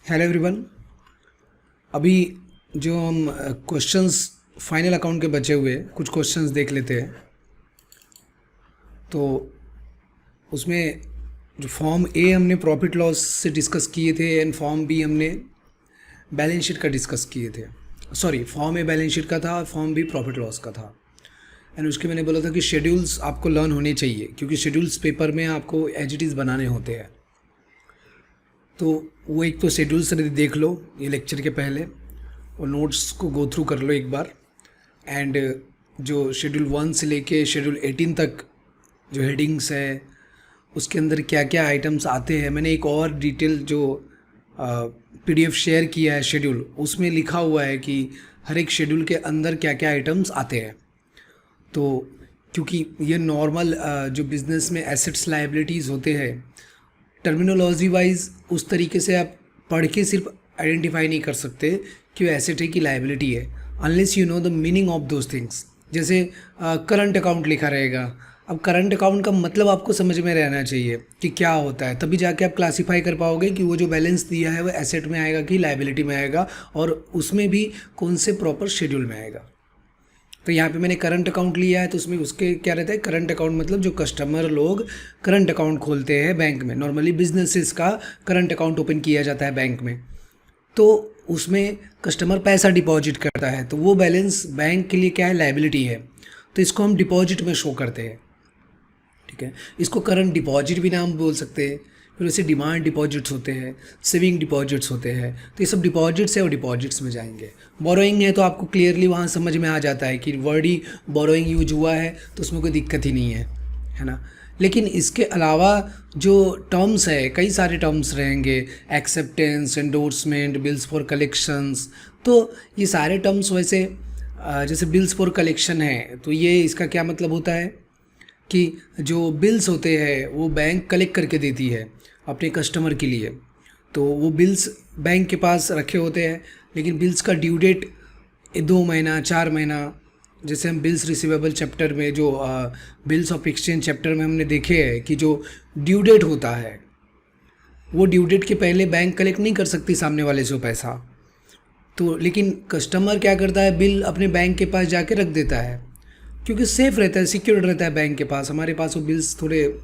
Hello everyone. अभी जो हम क्वेश्चंस फाइनल अकाउंट के बचे हुए कुछ क्वेश्चंस देख लेते हैं। तो उसमें जो फॉर्म ए हमने प्रॉफिट लॉस से डिस्कस किए थे एंड फॉर्म बी हमने बैलेंस शीट का डिस्कस किए थे। Sorry, form a balance sheet का था और फॉर्म बी प्रॉफिट लॉस का था। एंड उसके मैंने बोला था कि शेड्यूल्स आपको लर्न होने चाहिए क्योंकि शेड्यूल्स पेपर में आपको एज इट इज़ बनाने होते हैं। तो वो एक तो शेड्यूल्स देख लो ये लेक्चर के पहले और नोट्स को गो थ्रू कर लो एक बार। एंड जो शेड्यूल 1 से लेके शेड्यूल 18 तक जो हेडिंग्स है उसके अंदर क्या क्या आइटम्स आते हैं, मैंने एक और डिटेल जो पीडीएफ शेयर किया है शेड्यूल, उसमें लिखा हुआ है कि हर एक शेड्यूल के अंदर क्या क्या आइटम्स आते हैं। तो क्योंकि ये नॉर्मल जो बिज़नेस में एसेट्स लाइबिलिटीज़ होते हैं, टर्मिनोलॉजी वाइज उस तरीके से आप पढ़ के सिर्फ आइडेंटिफाई नहीं कर सकते कि वो एसेट है कि लाइबिलिटी है, unless you know the meaning of those things. जैसे करंट अकाउंट लिखा रहेगा, अब करंट अकाउंट का मतलब आपको समझ में रहना चाहिए कि क्या होता है, तभी जाके आप क्लासीफाई कर पाओगे कि वो जो बैलेंस दिया है वो एसेट में आएगा कि लाइबिलिटी में आएगा, और उसमें भी कौन से प्रॉपर शेड्यूल में आएगा। तो यहाँ पे मैंने करंट अकाउंट लिया है, तो उसमें उसके क्या रहता है, करंट अकाउंट मतलब जो कस्टमर लोग करंट अकाउंट खोलते हैं बैंक में, नॉर्मली बिजनेसेस का करंट अकाउंट ओपन किया जाता है बैंक में। तो उसमें कस्टमर पैसा डिपॉजिट करता है, तो वो बैलेंस बैंक के लिए क्या है, लाइबिलिटी है। तो इसको हम डिपॉजिट में शो करते हैं। ठीक है, इसको करंट डिपॉजिट भी नाम बोल सकते हैं। फिर वैसे डिमांड डिपॉजिट्स होते हैं, सेविंग डिपॉजिट्स होते हैं। तो ये सब डिपॉजिट्स है और डिपॉजिट्स में जाएंगे। बोरोइंग है तो आपको क्लियरली वहाँ समझ में आ जाता है कि वर्ड ही बोरोइंग यूज हुआ है तो उसमें कोई दिक्कत ही नहीं है ना। लेकिन इसके अलावा जो टर्म्स है, कई सारे टर्म्स रहेंगे, acceptance, endorsement, bills for collections. तो ये सारे टर्म्स वैसे जैसे बिल्स फॉर कलेक्शन है तो ये इसका क्या मतलब होता है कि जो बिल्स होते हैं वो बैंक कलेक्ट करके देती है अपने कस्टमर के लिए। तो वो बिल्स बैंक के पास रखे होते हैं, लेकिन बिल्स का ड्यू डेट 2 महीना 4 महीना, जैसे हम बिल्स रिसीवेबल चैप्टर में जो बिल्स ऑफ एक्सचेंज चैप्टर में हमने देखे हैं कि जो ड्यू डेट होता है वो ड्यू डेट के पहले बैंक कलेक्ट नहीं कर सकती सामने वाले से वो पैसा। तो लेकिन कस्टमर क्या करता है, बिल अपने बैंक के पास जाके रख देता है क्योंकि सेफ़ रहता है, सिक्योर्ड रहता है बैंक के पास। हमारे पास वो बिल्स थोड़े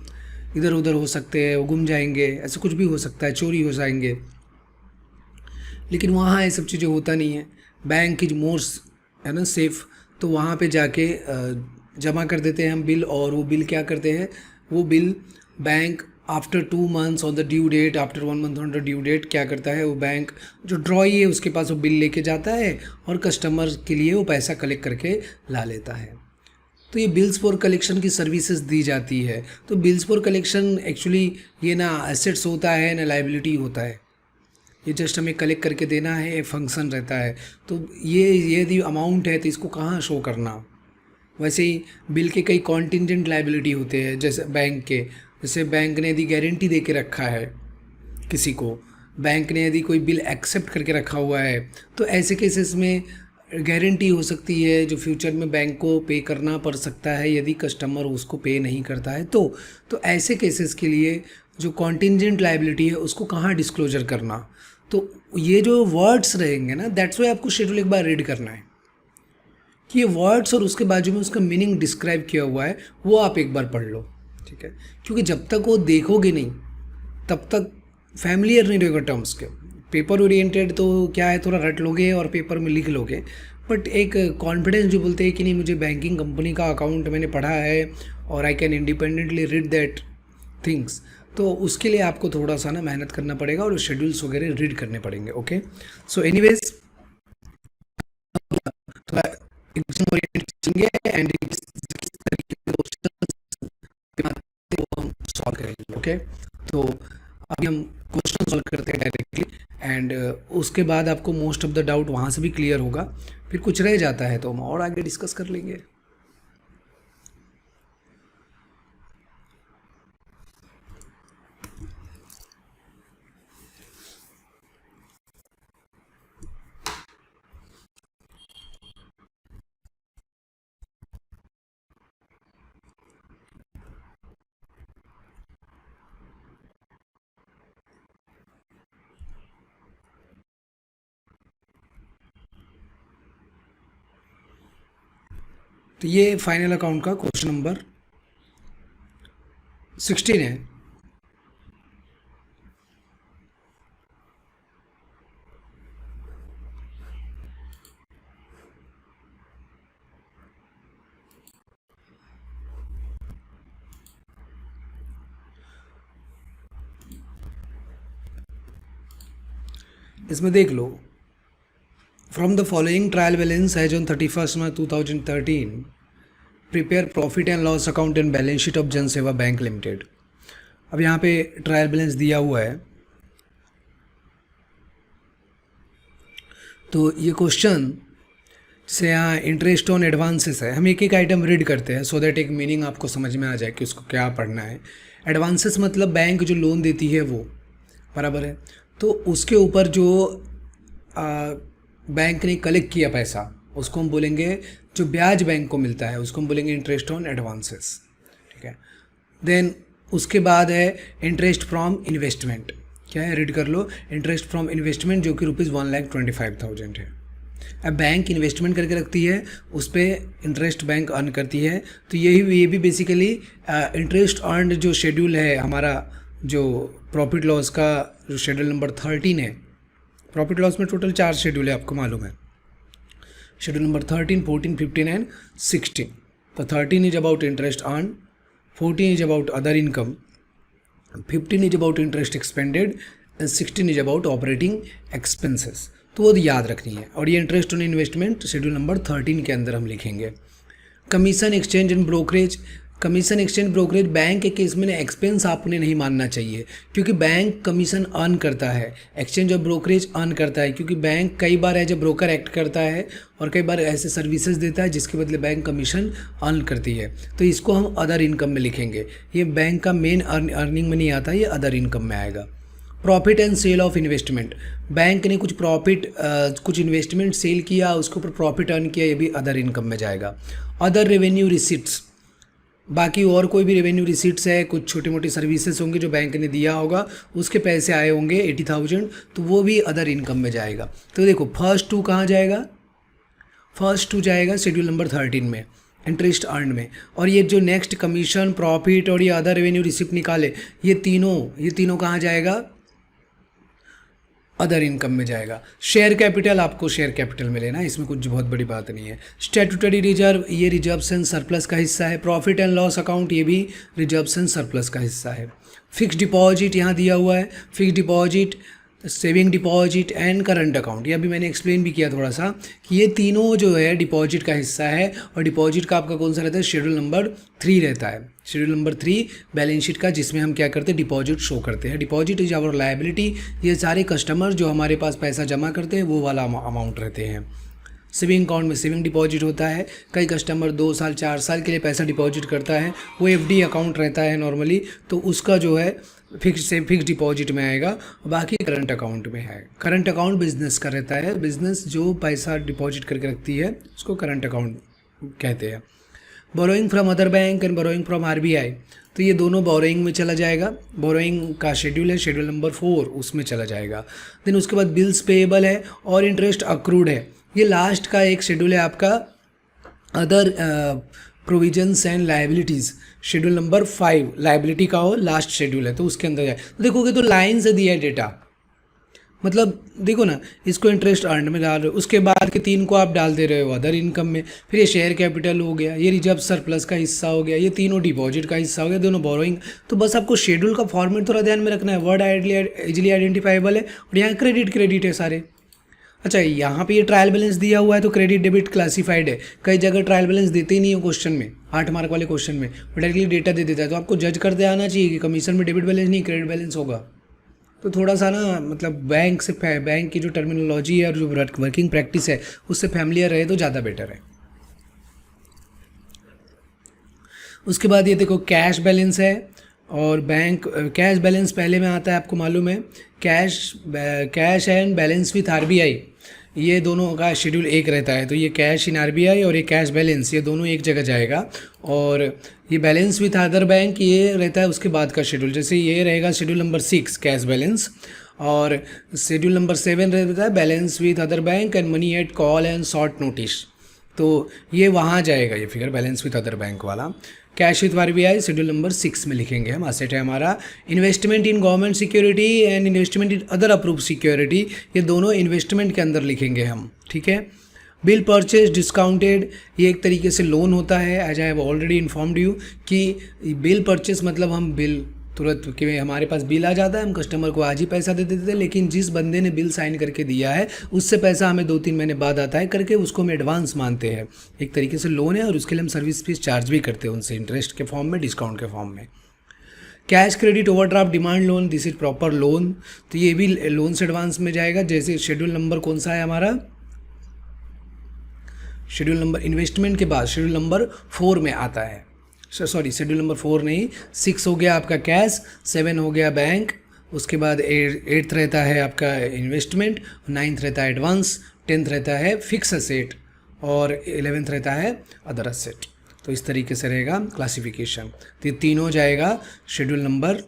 इधर उधर हो सकते हैं, वो गुम जाएंगे, ऐसा कुछ भी हो सकता है, चोरी हो जाएंगे। लेकिन वहाँ ये सब चीज़ें होता नहीं है, बैंक इज मोस्ट है ना सेफ़। तो वहाँ पे जाके जमा कर देते हैं हम बिल, और वो बिल क्या करते हैं, वो bill bank after 2 months on the due date, after 1 month on the due date क्या करता है, वो बैंक जो ड्रॉई है उसके पास वो बिल लेके जाता है और कस्टमर के लिए वो पैसा कलेक्ट करके ला लेता है। तो ये बिल्स फॉर कलेक्शन की सर्विसेज दी जाती है। तो बिल्स फॉर कलेक्शन एक्चुअली ये ना एसेट्स होता है ना लाइबिलिटी होता है, ये जस्ट हमें कलेक्ट करके देना है, फंक्शन रहता है। तो ये यदि अमाउंट है तो इसको कहाँ शो करना। वैसे ही बिल के कई कॉन्टिजेंट लाइबिलिटी होते हैं, जैसे बैंक के, जैसे बैंक ने यदि गारंटी दे के रखा है किसी को, बैंक ने यदि कोई बिल एक्सेप्ट करके रखा हुआ है, तो ऐसे केसेस में गारंटी हो सकती है जो फ्यूचर में बैंक को पे करना पड़ सकता है यदि कस्टमर उसको पे नहीं करता है। तो ऐसे केसेस के लिए जो कॉन्टिजेंट लाइबिलिटी है उसको कहाँ डिस्क्लोजर करना। तो ये जो वर्ड्स रहेंगे ना, दैट्स वाई आपको शेड्यूल एक बार रीड करना है कि ये वर्ड्स और उसके बाजू में उसका मीनिंग डिस्क्राइब किया हुआ है, वो आप एक बार पढ़ लो। ठीक है, क्योंकि जब तक वो देखोगे नहीं तब तक फैमिलियर नहीं रहेगा टर्म्स के। पेपर ओरिएंटेड तो क्या है, थोड़ा रट लोगे और पेपर में लिख लोगे, बट एक कॉन्फिडेंस जो बोलते हैं कि नहीं मुझे बैंकिंग कंपनी का अकाउंट मैंने पढ़ा है और I can independently read that things, तो उसके लिए आपको थोड़ा सा ना मेहनत करना पड़ेगा और शेड्यूल्स वगैरह रीड करने पड़ेंगे। ओके, सो एनीवेज थोड़ा एग्जाम ओरिएंटेड एंड किस तरीके से वो हम सॉल्व करेंगे। ओके, तो अभी हम क्वेश्चन सॉल्व करते हैं डायरेक्टली, एंड उसके बाद आपको मोस्ट ऑफ द डाउट वहाँ से भी क्लियर होगा। फिर कुछ रह जाता है तो हम और आगे डिस्कस कर लेंगे। तो ये फाइनल अकाउंट का क्वेश्चन नंबर 16 है। इसमें देख लो, from the following trial balance as on 31 March 2013 prepare profit and loss account and balance sheet of Jan Seva bank limited. अब यहाँ पे ट्रायल बैलेंस दिया हुआ है, तो ये क्वेश्चन से यहाँ इंटरेस्ट ऑन एडवांसेस है। हम एक एक आइटम रीड करते हैं सो दैट एक मीनिंग आपको समझ में आ जाए कि उसको क्या पढ़ना है। एडवांसेस मतलब बैंक जो लोन देती है वो, बराबर है। तो उसके ऊपर जो बैंक ने कलेक्ट किया पैसा, उसको हम बोलेंगे, जो ब्याज बैंक को मिलता है उसको हम बोलेंगे इंटरेस्ट ऑन एडवांसेस, ठीक है। देन उसके बाद है इंटरेस्ट फ्रॉम इन्वेस्टमेंट। क्या है, रीड कर लो, इंटरेस्ट फ्रॉम इन्वेस्टमेंट जो कि ₹1,25,000 है। अब बैंक इन्वेस्टमेंट करके रखती है, उस पर इंटरेस्ट बैंक अर्न करती है। तो ये भी बेसिकली इंटरेस्ट अर्न जो शेड्यूल है हमारा, जो प्रॉफिट लॉस का जो शेड्यूल नंबर 13 है। प्रॉफिट लॉस में टोटल 4 शेड्यूल है, आपको मालूम है। Schedule number 13, 14, 15 and 16। तो 13 is about interest earn, 14 is about other income, 15 is about interest expanded and 16 is about operating expenses. तो वो याद रखनी है। और ये interest on investment schedule number 13 के अंदर हम लिखेंगे। Commission exchange and brokerage, commission exchange brokerage bank के केस में एक्सपेंस आपने नहीं मानना चाहिए, क्योंकि बैंक कमीशन अर्न करता है, एक्सचेंज और ब्रोकरेज अर्न करता है, क्योंकि बैंक कई बार एज ए ब्रोकर एक्ट करता है और कई बार ऐसे सर्विसेज देता है जिसके बदले बैंक कमीशन अर्न करती है। तो इसको हम अदर इनकम में लिखेंगे। ये बैंक का मेन अर्निंग में नहीं आता, ये अदर इनकम में आएगा। Profit and sale of investment, bank ने कुछ प्रॉफिट कुछ इन्वेस्टमेंट सेल किया, उसके ऊपर प्रॉफिट अर्न किया, ये भी अदर इनकम में जाएगा। अदर रेवेन्यू रिसिप्ट्स, बाकी और कोई भी रेवेन्यू रिसीट्स है, कुछ छोटी मोटी सर्विसेज होंगी जो बैंक ने दिया होगा, उसके पैसे आए होंगे 80,000, तो वो भी अदर इनकम में जाएगा। तो देखो फर्स्ट 2 कहाँ जाएगा, फर्स्ट 2 जाएगा शेड्यूल नंबर 13 में, इंटरेस्ट अर्न में। और ये जो नेक्स्ट कमीशन, प्रॉफिट और ये अदर रेवेन्यू रिसिप्ट निकाले, ये तीनों कहाँ जाएगा, अदर इनकम में जाएगा। शेयर कैपिटल आपको शेयर कैपिटल में लेना, इसमें कुछ बहुत बड़ी बात नहीं है। स्टैट्यूटरी रिजर्व, ये रिजर्व्स एंड सरप्लस का हिस्सा है। प्रॉफिट एंड लॉस अकाउंट, ये भी रिजर्व्स एंड सरप्लस का हिस्सा है। फिक्स डिपॉजिट यहाँ दिया हुआ है, fix deposit, saving deposit and current account, ये अभी मैंने एक्सप्लेन भी किया थोड़ा सा कि ये तीनों जो है डिपॉजिट का हिस्सा है। और डिपॉजिट का आपका कौन सा रहता है, शेड्यूल नंबर 3 रहता है। शेड्यूल नंबर 3 बैलेंस शीट का, जिसमें हम क्या करते हैं, डिपॉजिट शो करते हैं। डिपॉजिट इज आवर लायबिलिटी, ये सारे कस्टमर जो हमारे पास पैसा जमा करते हैं वो वाला अमाउंट रहते हैं। सेविंग अकाउंट में सेविंग डिपॉजिट होता है, कई कस्टमर 2 साल 4 साल के लिए पैसा डिपॉजिट करता है, वो एफडी अकाउंट रहता है नॉर्मली, तो उसका जो है फिक्स डिपॉजिट में आएगा। बाकी करंट अकाउंट में है। करंट अकाउंट बिजनेस का रहता है, बिजनेस जो पैसा डिपॉजिट करके रखती है उसको करंट अकाउंट कहते हैं। Borrowing from other bank and borrowing from RBI, तो ये दोनों बोरोइंग में चला जाएगा। बोरोइंग का शेड्यूल है शेड्यूल नंबर 4, उसमें चला जाएगा। देन उसके बाद बिल्स पेएबल है और इंटरेस्ट अक्रूड है, ये लास्ट का एक शेड्यूल है आपका। Other provisions and liabilities, schedule number 5 liability का हो, लास्ट शेड्यूल है, तो उसके अंदर जाए। तो देखोगे तो लाइन से दिया है डेटा, मतलब देखो ना, इसको इंटरेस्ट अर्न में डाल रहे हो, उसके बाद के 3 को आप डाल दे रहे हो अदर इनकम में। फिर ये शेयर कैपिटल हो गया, ये रिजर्व सरप्लस का हिस्सा हो गया, ये तीनों डिपॉजिट का हिस्सा हो गया, दोनों बोरोइंग। तो बस आपको शेड्यूल का फॉर्मेट थोड़ा ध्यान में रखना है। वर्ड इजिली आइडेंटिफाइबल है और यहाँ क्रेडिट है सारे। अच्छा, यहाँ पे ये ट्रायल बैलेंस दिया हुआ है तो क्रेडिट डेबिट क्लासिफाइड है। कई जगह ट्रायल बैलेंस देते ही नहीं है क्वेश्चन में, 8 मार्क वाले क्वेश्चन में वो डायरेक्टली डेटा दे देता है, तो आपको जज करते आना चाहिए कि कमीशन में डेबिट बैलेंस नहीं क्रेडिट बैलेंस होगा। तो थोड़ा सा ना, मतलब बैंक की जो टर्मिनोलॉजी है और जो वर्किंग प्रैक्टिस है उससे फैमिलियर रहे तो ज़्यादा बेटर है। उसके बाद ये देखो कैश बैलेंस है और बैंक कैश बैलेंस पहले में आता है, आपको मालूम है। Cash and balance with RBI, ये दोनों का शेड्यूल एक रहता है। तो ये कैश इन आरबीआई और ये कैश बैलेंस, ये दोनों एक जगह जाएगा। और ये बैलेंस विथ अदर बैंक, ये रहता है उसके बाद का शेड्यूल। जैसे ये रहेगा शेड्यूल नंबर 6 कैश बैलेंस, और शेड्यूल नंबर 7 रहता है balance with other bank and money at call and short notice. तो ये वहाँ जाएगा ये figure, balance with other bank वाला। Cash with RBI schedule number 6 में लिखेंगे हम। असेट है हमारा investment in government security and investment in other approve security, ये दोनों इन्वेस्टमेंट के अंदर लिखेंगे हम, ठीक है। बिल परचेज डिस्काउंटेड, ये एक तरीके से लोन होता है, as I have already informed you कि बिल परचेज मतलब हम बिल तुरंत कि हमारे पास बिल आ जाता है, हम कस्टमर को आज ही पैसा दे देते थे, लेकिन जिस बंदे ने बिल साइन करके दिया है उससे पैसा हमें 2-3 महीने बाद आता है करके उसको हम एडवांस मानते हैं। एक तरीके से लोन है और उसके लिए हम सर्विस फीस चार्ज भी करते हैं उनसे, इंटरेस्ट के फॉर्म में, डिस्काउंट के फॉर्म में। Cash credit overdraft demand loan, this is proper loan, तो ये भी लोन से एडवांस में जाएगा। जैसे शेड्यूल नंबर कौन सा है हमारा, शेड्यूल नंबर इन्वेस्टमेंट के बाद शेड्यूल नंबर 4 में आता है, सॉरी शेड्यूल नंबर 4 नहीं, 6 हो गया आपका कैश, 7 हो गया बैंक, उसके बाद 8th रहता है आपका इन्वेस्टमेंट, 9th रहता है एडवांस, 10th रहता है फिक्स असेट और 11th रहता है अदर असेट। तो इस तरीके से रहेगा क्लासिफिकेशन। तो ये तीनों जाएगा शेड्यूल नंबर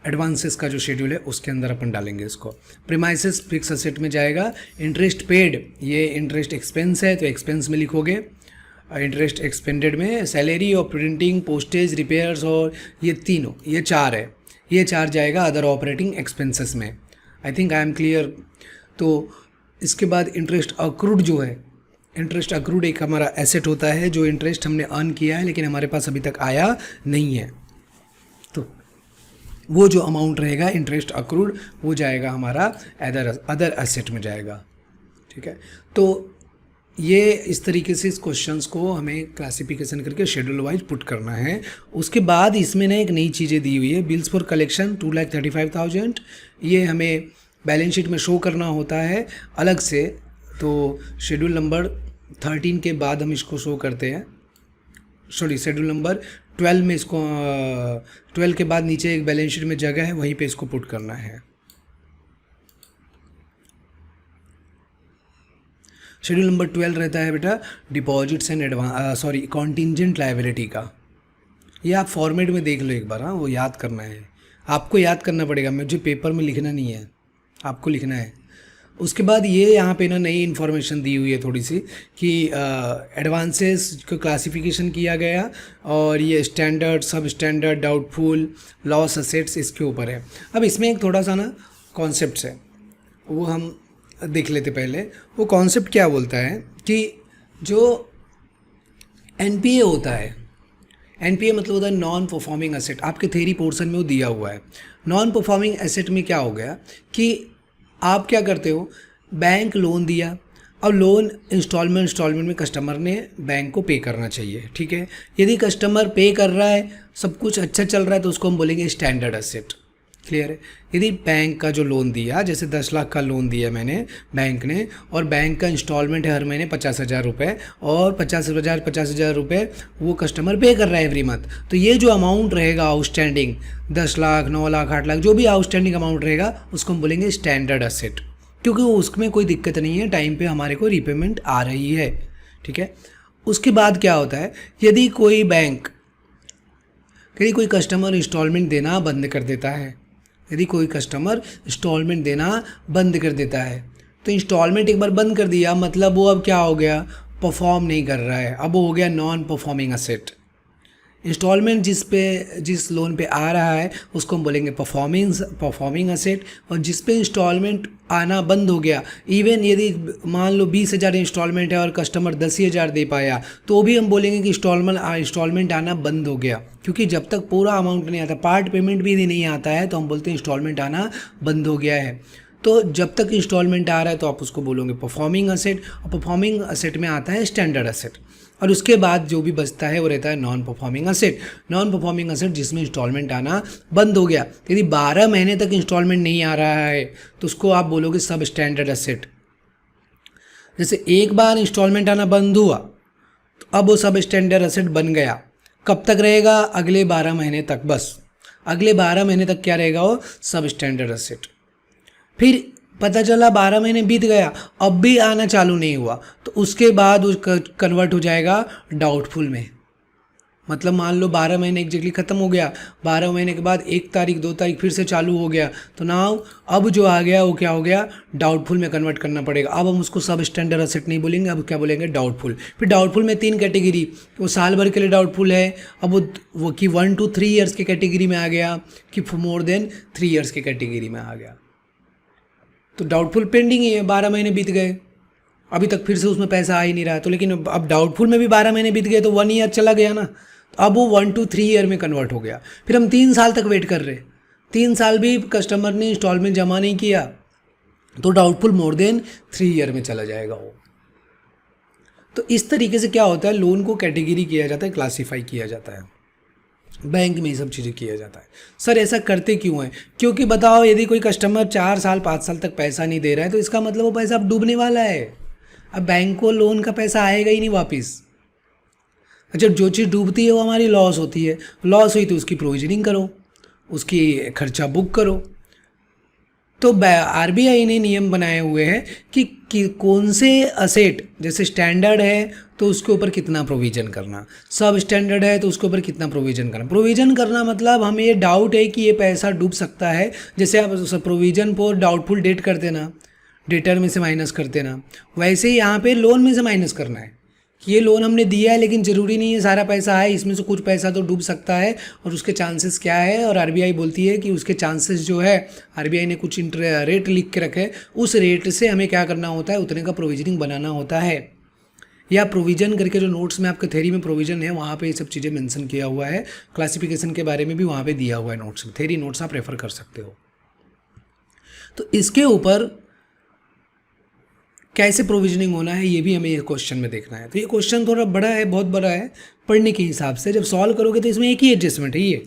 एडवांसेस का जो शेड्यूल है उसके अंदर अपन डालेंगे इसको। प्रीमाइसेस फिक्स असेट में जाएगा। इंटरेस्ट पेड, ये इंटरेस्ट एक्सपेंस है तो एक्सपेंस में लिखोगे। इंटरेस्ट एक्सपेंडेड में सैलरी और प्रिंटिंग, पोस्टेज, रिपेयर्स और ये तीनों, ये 4 है, ये 4 जाएगा अदर ऑपरेटिंग एक्सपेंसेस में। I think I am clear. तो इसके बाद इंटरेस्ट अक्रूड जो है, इंटरेस्ट अक्रूड एक हमारा एसेट होता है जो इंटरेस्ट हमने अर्न किया है लेकिन हमारे पास अभी तक आया नहीं है, तो वो जो अमाउंट रहेगा इंटरेस्ट अक्रूड वो जाएगा हमारा अदर एसेट में जाएगा, ठीक है। तो ये इस तरीके से इस क्वेश्चंस को हमें क्लासिफिकेशन करके शेड्यूल वाइज पुट करना है। उसके बाद इसमें ना एक नई चीज़ें दी हुई है, बिल्स फॉर कलेक्शन 2,35,000, ये हमें बैलेंस शीट में शो करना होता है अलग से। तो शेड्यूल नंबर 13 के बाद हम इसको शो करते हैं, सॉरी शेड्यूल नंबर 12 में इसको 12 के बाद नीचे एक बैलेंस शीट में जगह है, वहीं पे इसको पुट करना है। शेड्यूल नंबर 12 रहता है बेटा deposits and sorry contingent liability का। ये आप फॉर्मेट में देख लो एक बार, हाँ वो याद करना है, आपको याद करना पड़ेगा, मुझे पेपर में लिखना नहीं है, आपको लिखना है। उसके बाद ये यहाँ पे ना नई इन्फॉर्मेशन दी हुई है थोड़ी सी कि एडवांसेस को क्लासिफिकेशन किया गया और ये स्टैंडर्ड, सब स्टैंडर्ड, डाउटफुल, लॉस असेट्स इसके ऊपर है। अब इसमें एक थोड़ा सा ना कॉन्सेप्ट है वो हम देख लेते पहले। वो कॉन्सेप्ट क्या बोलता है कि जो एनपीए होता है, एनपीए मतलब होता है नॉन परफॉर्मिंग एसेट, आपके थ्योरी पोर्शन में वो दिया हुआ है। नॉन परफॉर्मिंग एसेट में क्या हो गया कि आप क्या करते हो, बैंक लोन दिया, अब लोन इंस्टॉलमेंट में कस्टमर ने बैंक को पे करना चाहिए, ठीक है। यदि कस्टमर पे कर रहा है, सब कुछ अच्छा चल रहा है, तो उसको हम बोलेंगे स्टैंडर्ड एसेट, क्लियर है। यदि बैंक का जो लोन दिया, जैसे 10 लाख का लोन दिया मैंने बैंक ने, और बैंक का इंस्टॉलमेंट है हर महीने 50,000 रुपये, और 50,000 रुपये वो कस्टमर पे कर रहा है एवरी मंथ, तो ये जो अमाउंट रहेगा आउटस्टैंडिंग 10 लाख, 9 लाख, 8 लाख, जो भी आउटस्टैंडिंग अमाउंट रहेगा उसको हम बोलेंगे स्टैंडर्ड एसेट, क्योंकि उसमें कोई दिक्कत नहीं है, टाइम पे हमारे को रीपेमेंट आ रही है, ठीक है। उसके बाद क्या होता है, यदि कोई बैंक, यदि कोई कस्टमर इंस्टॉलमेंट देना बंद कर देता है, यदि कोई कस्टमर इंस्टॉलमेंट देना बंद कर देता है, तो इंस्टॉलमेंट एक बार बंद कर दिया मतलब वो अब क्या हो गया, परफॉर्म नहीं कर रहा है, अब वो हो गया नॉन परफॉर्मिंग एसेट। इंस्टॉलमेंट जिस लोन पे आ रहा है उसको हम बोलेंगे परफॉर्मिंग एसेट, और जिस पे इंस्टॉलमेंट आना बंद हो गया, इवन यदि मान लो 20,000 इंस्टॉलमेंट है और कस्टमर 10,000 दे पाया, तो भी हम बोलेंगे कि इंस्टॉलमेंट आना बंद हो गया, क्योंकि जब तक पूरा अमाउंट नहीं आता, पार्ट पेमेंट भी नहीं आता है, तो हम बोलते हैं इंस्टॉलमेंट आना बंद हो गया है। तो जब तक इंस्टॉलमेंट आ रहा है तो आप उसको बोलोगे परफॉर्मिंग एसेट, और परफॉर्मिंग एसेट में आता है स्टैंडर्ड एसेट, और उसके बाद जो भी बचता है वो रहता है non performing asset. Non performing asset जिसमें इंस्टॉलमेंट आना बंद हो गया, यदि 12 महीने तक इंस्टॉलमेंट नहीं आ रहा है तो उसको आप बोलोगे सब स्टैंडर्ड एसेट। जैसे एक बार इंस्टॉलमेंट आना बंद हुआ तो अब वो सब स्टैंडर्ड एसेट बन गया, कब तक रहेगा, अगले 12 महीने तक, बस अगले 12 महीने तक क्या रहेगा, वो सब स्टैंडर्ड एसेट। फिर पता चला 12 महीने बीत गया, अब भी आना चालू नहीं हुआ, तो उसके बाद वो कन्वर्ट हो जाएगा डाउटफुल में, मतलब मान लो 12 महीने एग्जैक्टली ख़त्म हो गया, 12 महीने के बाद 1 तारीख 2 तारीख फिर से चालू हो गया, तो नाउ अब जो आ गया वो क्या हो गया, डाउटफुल में कन्वर्ट करना पड़ेगा। अब हम उसको सब स्टैंडर्ड असेट नहीं बोलेंगे, अब क्या बोलेंगे, डाउटफुल। फिर डाउटफुल में 3 कैटेगरी, वो साल भर के लिए डाउटफुल है, अब वो कि 1 to 3 ईयर्स की कैटेगरी में आ गया, कि मोर देन 3 ईयर्स की कैटेगरी में आ गया। तो डाउटफुल पेंडिंग ही है, 12 महीने बीत गए, अभी तक फिर से उसमें पैसा आ ही नहीं रहा है। तो लेकिन अब डाउटफुल में भी 12 महीने बीत गए तो 1 ईयर चला गया ना, तो अब वो 1 to 3 ईयर में कन्वर्ट हो गया। फिर हम 3 साल तक वेट कर रहे, 3 साल भी कस्टमर ने इंस्टॉलमेंट जमा नहीं किया, तो डाउटफुल मोर देन 3 ईयर में चला जाएगा वो। तो इस तरीके से क्या होता है, लोन को कैटेगरी किया जाता है, क्लासीफाई किया जाता है, बैंक में ये सब चीज़ें किया जाता है। सर ऐसा करते क्यों है, क्योंकि बताओ यदि कोई कस्टमर 4 साल 5 साल तक पैसा नहीं दे रहा है तो इसका मतलब वो पैसा अब डूबने वाला है, अब बैंक को लोन का पैसा आएगा ही नहीं वापस। जब जो चीज़ डूबती है वो हमारी लॉस होती है, लॉस हुई तो उसकी प्रोविजनिंग करो, उसकी खर्चा बुक करो। तो आरबीआई ने नियम बनाए हुए हैं कि कौन से असेट, जैसे स्टैंडर्ड है तो उसके ऊपर कितना प्रोविज़न करना, सब स्टैंडर्ड है तो उसके ऊपर कितना प्रोविज़न करना। प्रोविज़न करना मतलब हमें ये डाउट है कि ये पैसा डूब सकता है, जैसे आप प्रोविज़न पर डाउटफुल डेट करते ना, डेटर में से माइनस करते ना, वैसे ही यहाँ पे लोन में से माइनस करना है कि ये लोन हमने दिया है लेकिन ज़रूरी नहीं है सारा पैसा है, इसमें से कुछ पैसा तो डूब सकता है, और उसके चांसेस क्या है। और आरबीआई बोलती है कि उसके चांसेस जो है, आरबीआई ने कुछ रेट लिख के रखे, उस रेट से हमें क्या करना होता है, उतने का प्रोविजनिंग बनाना होता है। या प्रोविज़न करके जो नोट्स में आपके थ्योरी में प्रोविज़न है वहाँ पे ये सब चीज़ें मेंशन किया हुआ है, क्लासिफिकेशन के बारे में भी वहाँ पे दिया हुआ है नोट्स में, थ्योरी नोट्स आप रेफर कर सकते हो। तो इसके ऊपर कैसे प्रोविजनिंग होना है ये भी हमें ये क्वेश्चन में देखना है। तो ये क्वेश्चन थोड़ा बड़ा है, बहुत बड़ा है पढ़ने के हिसाब से, जब सॉल्व करोगे तो इसमें एक ही एडजस्टमेंट है, ये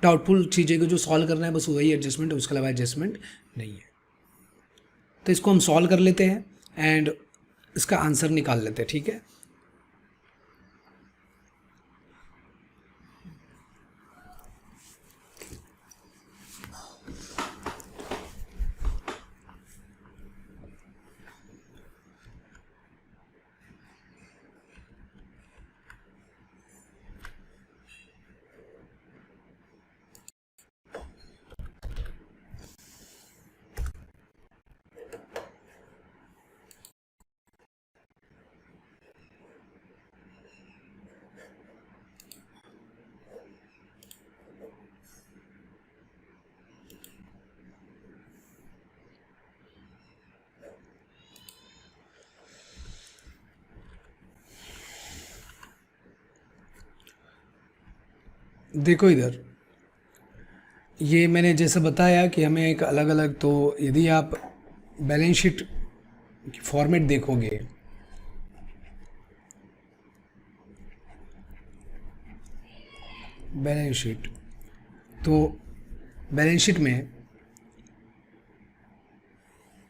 डाउटफुल चीज़ें को जो सॉल्व करना है बस वही एडजस्टमेंट है, उसके अलावा एडजस्टमेंट नहीं है। तो इसको हम सॉल्व कर लेते हैं एंड इसका आंसर निकाल लेते हैं, ठीक है। देखो इधर, ये मैंने जैसे बताया कि हमें एक अलग अलग, तो यदि आप बैलेंस शीट की फॉर्मेट देखोगे, बैलेंस शीट, तो बैलेंस शीट में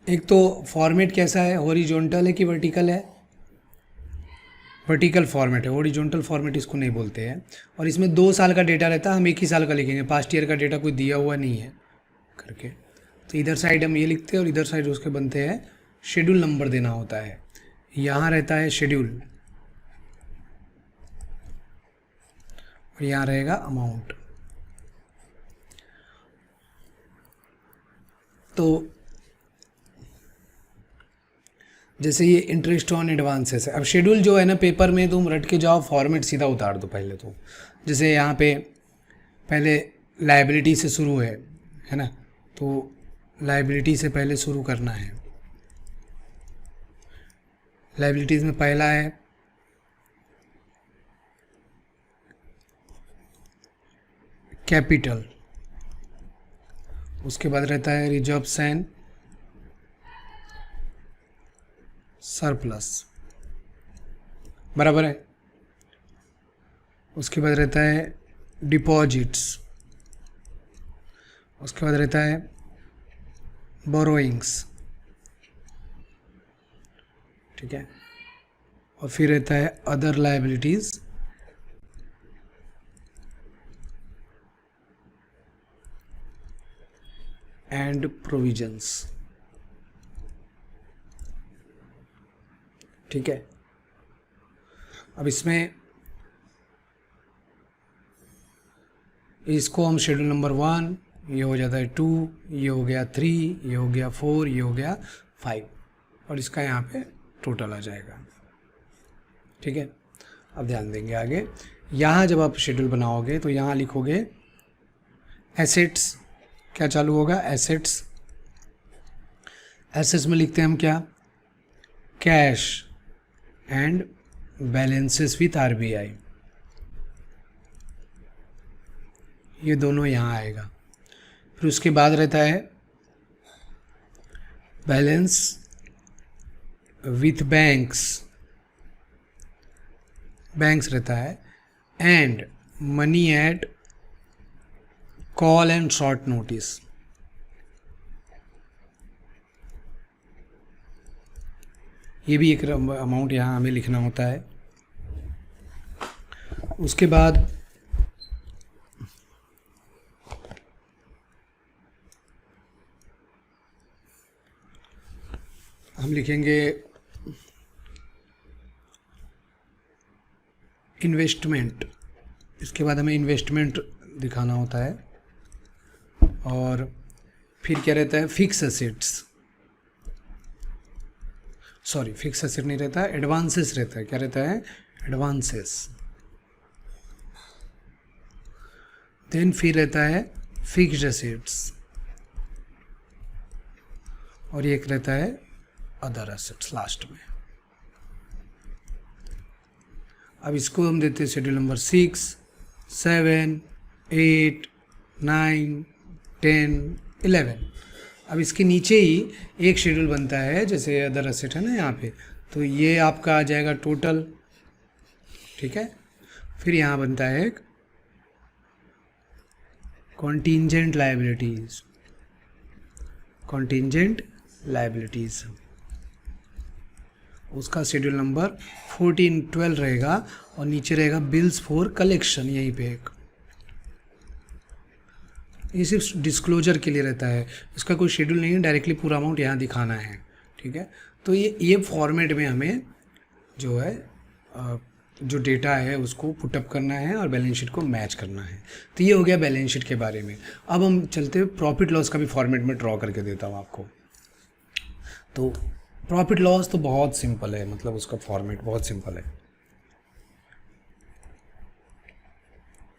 एक तो फॉर्मेट कैसा है, हॉरिजॉन्टल है कि वर्टिकल है, वर्टिकल फॉर्मेट है, हॉरिजॉन्टल फॉर्मेट इसको नहीं बोलते हैं। और इसमें 2 साल का डेटा रहता है, हम एक ही साल का लिखेंगे, पास्ट ईयर का डेटा कोई दिया हुआ नहीं है करके। तो इधर साइड हम ये लिखते हैं और इधर साइड उसके बनते हैं, शेड्यूल नंबर देना होता है, यहाँ रहता है शेड्यूल और यहाँ रहेगा अमाउंट। तो जैसे ये इंटरेस्ट ऑन एडवांसेस है, अब शेड्यूल जो है ना पेपर में तुम रट के जाओ, फॉर्मेट सीधा उतार दो पहले तो। जैसे यहाँ पे पहले लायबिलिटी से शुरू है ना, तो लायबिलिटी से पहले शुरू करना है। लायबिलिटीज़ में पहला है कैपिटल, उसके बाद रहता है रिजर्व्स एंड सरप्लस, बराबर है। उसके बाद रहता है डिपॉजिट्स, उसके बाद रहता है बोरोइंग्स, ठीक है, और फिर रहता है अदर लायबिलिटीज़ एंड प्रोविजंस, ठीक है। अब इसमें इसको हम शेड्यूल नंबर 1, ये हो जाता है 2, ये हो गया 3, ये हो गया 4, ये हो गया 5, और इसका यहाँ पे टोटल आ जाएगा। ठीक है, अब ध्यान देंगे आगे। यहाँ जब आप शेड्यूल बनाओगे तो यहाँ लिखोगे एसेट्स। क्या चालू होगा? एसेट्स। एसेट्स में लिखते हैं हम क्या? Cash and balances with RBI, ये दोनों यहाँ आएगा। फिर उसके बाद रहता है बैलेंस विथ बैंक्स, बैंक्स रहता है, and money at call and short notice. ये भी एक अमाउंट यहाँ हमें लिखना होता है। उसके बाद हम लिखेंगे इन्वेस्टमेंट। इसके बाद हमें इन्वेस्टमेंट दिखाना होता है। और फिर क्या रहता है? Fix assets, sorry fix asset नहीं रहता है, एडवांसेस रहता है। क्या रहता है? एडवांसेस। देन फिर रहता है फिक्स्ड एसेट्स, और एक रहता है अदर एसेट्स लास्ट में। अब इसको हम देते हैं शेड्यूल नंबर 6, 7, 8, 9, 10, 11। अब इसके नीचे ही एक शेड्यूल बनता है, जैसे अदर एसेट है ना यहाँ पे, तो ये आपका आ जाएगा टोटल। ठीक है, फिर यहाँ बनता है एक कॉन्टिंजेंट लायबिलिटीज, कॉन्टिंजेंट लायबिलिटीज, उसका शेड्यूल नंबर 14, 12 रहेगा, और नीचे रहेगा बिल्स फॉर कलेक्शन। यहीं पे एक, ये सिर्फ डिस्क्लोजर के लिए रहता है, इसका कोई शेड्यूल नहीं है, डायरेक्टली पूरा अमाउंट यहाँ दिखाना है। ठीक है, तो ये फॉर्मेट में हमें जो है जो डेटा है उसको पुटअप करना है और बैलेंस शीट को मैच करना है। तो ये हो गया बैलेंस शीट के बारे में। अब हम चलते हैं प्रॉफिट लॉस का भी फॉर्मेट में ड्रॉ करके देता हूँ आपको। तो प्रॉफिट लॉस तो बहुत सिंपल है, मतलब उसका फॉर्मेट बहुत सिंपल है।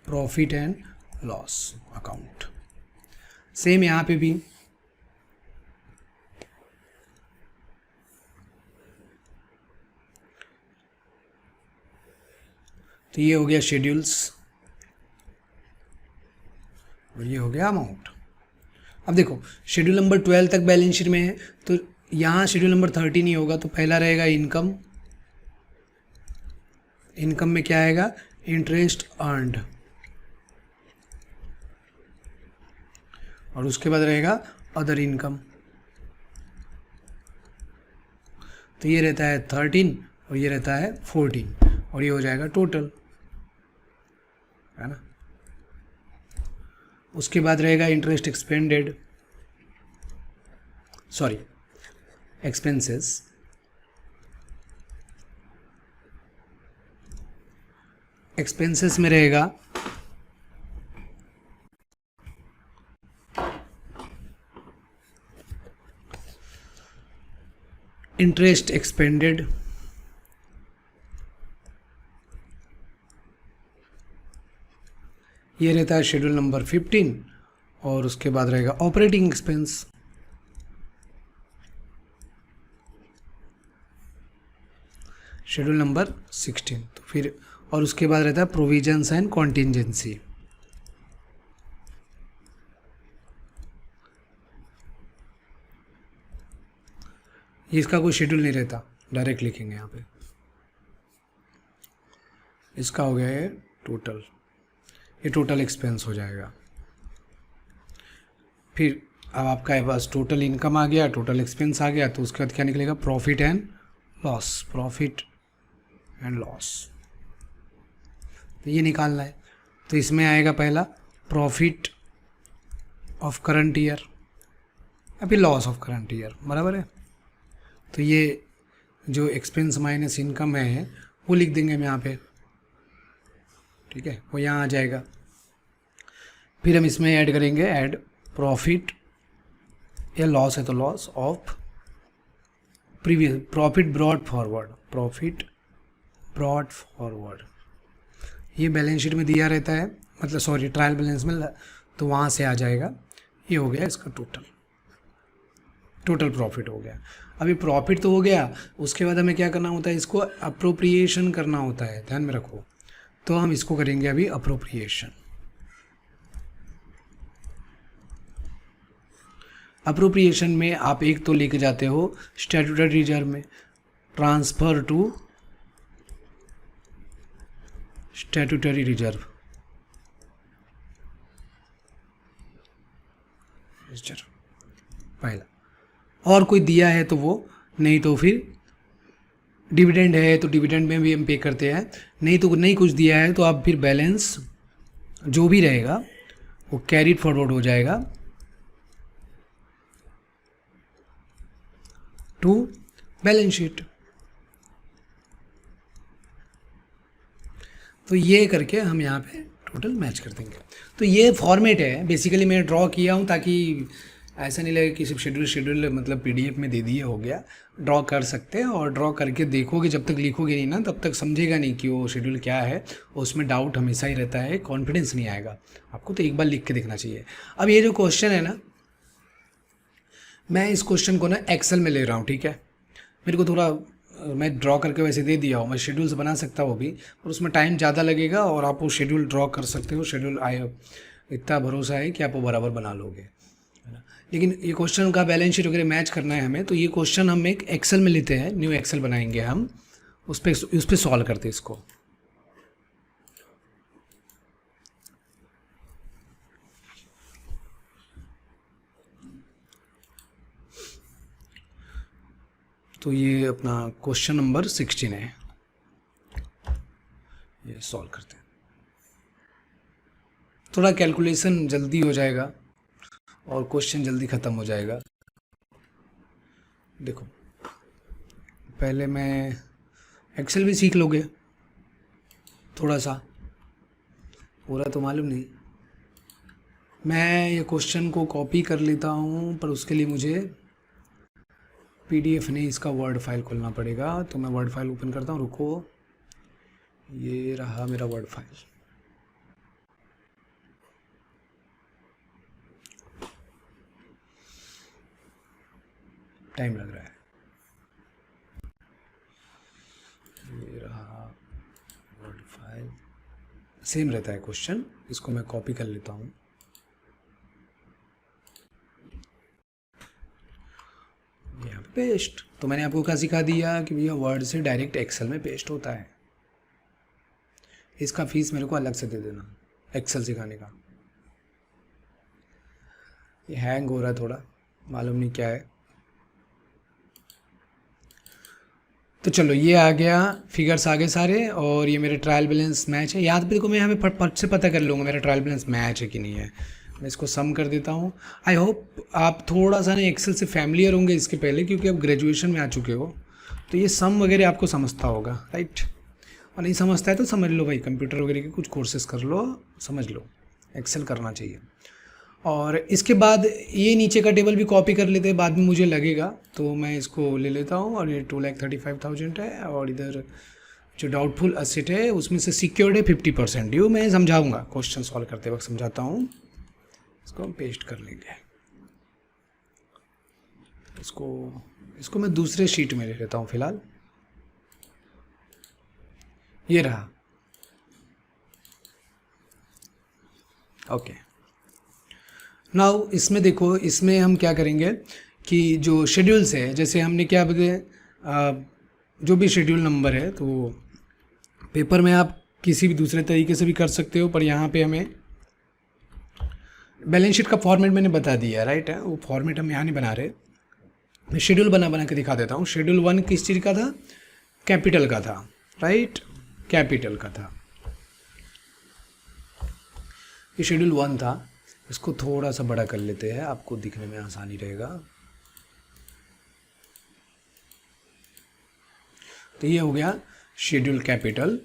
Profit and loss account, same यहाँ पे भी। तो ये हो गया शेड्यूल्स, और ये हो गया अमाउंट। अब देखो शेड्यूल नंबर 12 तक बैलेंस शीट में है, तो यहाँ शेड्यूल नंबर 13 ही होगा। तो पहला रहेगा इनकम। इनकम में क्या आएगा? इंटरेस्ट अर्न्ड, और उसके बाद रहेगा अदर इनकम। तो ये रहता है 13 और ये रहता है 14, और ये हो जाएगा टोटल, है ना। उसके बाद रहेगा interest expanded, sorry expenses. Expenses में रहेगा इंटरेस्ट एक्सपेंडेड, ये रहता है शेड्यूल नंबर 15, और उसके बाद रहेगा ऑपरेटिंग एक्सपेंस। Schedule number 16। तो फिर और उसके बाद रहता है प्रोविजंस एंड कॉन्टिजेंसी। इसका कोई शेड्यूल नहीं रहता, डायरेक्ट लिखेंगे यहाँ पे। इसका हो गया है टोटल, ये टोटल एक्सपेंस हो जाएगा। फिर अब आपका पास टोटल इनकम आ गया, टोटल एक्सपेंस आ गया, तो उसके बाद क्या निकलेगा? Profit and loss, profit and loss. तो ये निकालना है। तो इसमें आएगा पहला प्रॉफिट ऑफ करंट ईयर, या फिर लॉस ऑफ करंट ईयर, बराबर है। तो ये जो एक्सपेंस माइनस इनकम है वो लिख देंगे हम यहाँ पे, ठीक है, वो यहाँ आ जाएगा। फिर हम इसमें ऐड करेंगे ऐड प्रॉफिट या लॉस है तो loss of previous, profit brought forward, profit brought forward ये बैलेंस शीट में दिया रहता है, मतलब सॉरी ट्रायल बैलेंस में, तो वहाँ से आ जाएगा। ये हो गया इसका टोटल प्रॉफिट हो गया। अभी प्रॉफिट तो हो गया, उसके बाद हमें क्या करना होता है, इसको अप्रोप्रिएशन करना होता है, ध्यान में रखो। तो हम इसको करेंगे अभी अप्रोप्रिएशन। अप्रोप्रिएशन में आप एक तो लेके जाते हो स्टैट्यूटरी रिजर्व में, ट्रांसफर टू स्टैट्यूटरी रिजर्व, पहला, और कोई दिया है तो वो, नहीं तो फिर डिविडेंड है तो डिविडेंड में भी हम पे करते हैं, नहीं तो नहीं कुछ दिया है तो आप फिर बैलेंस जो भी रहेगा वो कैरीड फॉरवर्ड हो जाएगा टू बैलेंस शीट। तो ये करके हम यहाँ पे टोटल मैच कर देंगे। तो ये फॉर्मेट है बेसिकली, मैं ड्रॉ किया हूँ ताकि ऐसा नहीं लगे कि सिर्फ शेड्यूल मतलब पीडीएफ में दे दिए हो गया। ड्रॉ कर सकते हैं और ड्रॉ करके देखोगे, जब तक लिखोगे नहीं ना तब तक समझेगा नहीं कि वो शेड्यूल क्या है, उसमें डाउट हमेशा ही रहता है, कॉन्फिडेंस नहीं आएगा आपको। तो एक बार लिख के देखना चाहिए। अब ये जो क्वेश्चन है ना, मैं इस क्वेश्चन को ना एक्सेल में ले रहा हूँ, ठीक है। मेरे को थोड़ा, मैं ड्रॉ करके वैसे दे दिया हूँ, मैं शेड्यूल से बना सकता हूँ भी, और उसमें टाइम ज़्यादा लगेगा और आप वो शेड्यूल ड्रॉ कर सकते हो। शेड्यूल आए, इतना भरोसा है कि आप वो बराबर बना लोगे, है ना। लेकिन ये क्वेश्चन का बैलेंस शीट वगैरह मैच करना है हमें, तो ये क्वेश्चन हम एक एक्सेल में लेते हैं, न्यू एक्सेल बनाएंगे हम, उस पर सॉल्व करते हैं इसको। तो ये अपना क्वेश्चन नंबर 16 है, ये सॉल्व करते हैं। थोड़ा कैलकुलेशन जल्दी हो जाएगा और क्वेश्चन जल्दी ख़त्म हो जाएगा। देखो पहले मैं, एक्सेल भी सीख लोगे थोड़ा सा, पूरा तो मालूम नहीं। मैं ये क्वेश्चन को कॉपी कर लेता हूँ, पर उसके लिए मुझे पीडीएफ नहीं, इसका वर्ड फाइल खोलना पड़ेगा। तो मैं वर्ड फाइल ओपन करता हूँ, रुको, ये रहा मेरा वर्ड फाइल। टाइम लग रहा है, ये रहा वर्ड फाइल, सेम रहता है क्वेश्चन। इसको मैं कॉपी कर लेता हूँ, यहाँ पे पेस्ट। तो मैंने आपको क्या सिखा दिया कि भैया वर्ड से डायरेक्ट एक्सेल में पेस्ट होता है। इसका फीस मेरे को अलग से दे देना एक्सेल सिखाने का। ये हैंग हो रहा है थोड़ा, मालूम नहीं क्या है। तो चलो ये आ गया, फिगर्स आ गए सारे, और ये मेरे ट्रायल बैलेंस मैच है। याद भी देखो, मैं यहाँ पे फट से पता कर लूँगा मेरा ट्रायल बैलेंस मैच है कि नहीं है। मैं इसको सम कर देता हूँ। आई होप आप थोड़ा सा ना एक्सेल से फैमिलियर होंगे इसके पहले, क्योंकि आप ग्रेजुएशन में आ चुके हो, तो ये सम वगैरह आपको समझता होगा, राइट। और नहीं समझता है तो समझ लो भाई, कंप्यूटर वगैरह के कुछ कोर्सेज कर लो, समझ लो, एक्सेल करना चाहिए। और इसके बाद ये नीचे का टेबल भी कॉपी कर लेते हैं, बाद में मुझे लगेगा, तो मैं इसको ले लेता हूँ। और ये 2,35,000 है, और इधर जो डाउटफुल असेट है उसमें से सिक्योर्ड है 50% ड्यू। मैं समझाऊंगा, क्वेश्चन सॉल्व करते वक्त समझाता हूँ। इसको हम पेस्ट कर लेंगे, इसको मैं दूसरे शीट में ले लेता हूँ फिलहाल। ये रहा, ओके। नाउ इसमें देखो, इसमें हम क्या करेंगे कि जो शेड्यूल्स है, जैसे हमने क्या बताया, जो भी शेड्यूल नंबर है, तो पेपर में आप किसी भी दूसरे तरीके से भी कर सकते हो, पर यहाँ पे हमें बैलेंस शीट का फॉर्मेट मैंने बता दिया, राइट है। वो फॉर्मेट हम यहाँ नहीं बना रहे, मैं शेड्यूल बना के दिखा देता हूँ। शेड्यूल 1 किस चीज़ का था? कैपिटल का था, राइट, कैपिटल का था। ये शेड्यूल 1 था। इसको थोड़ा सा बड़ा कर लेते हैं, आपको दिखने में आसानी रहेगा। तो ये हो गया शेड्यूल कैपिटल,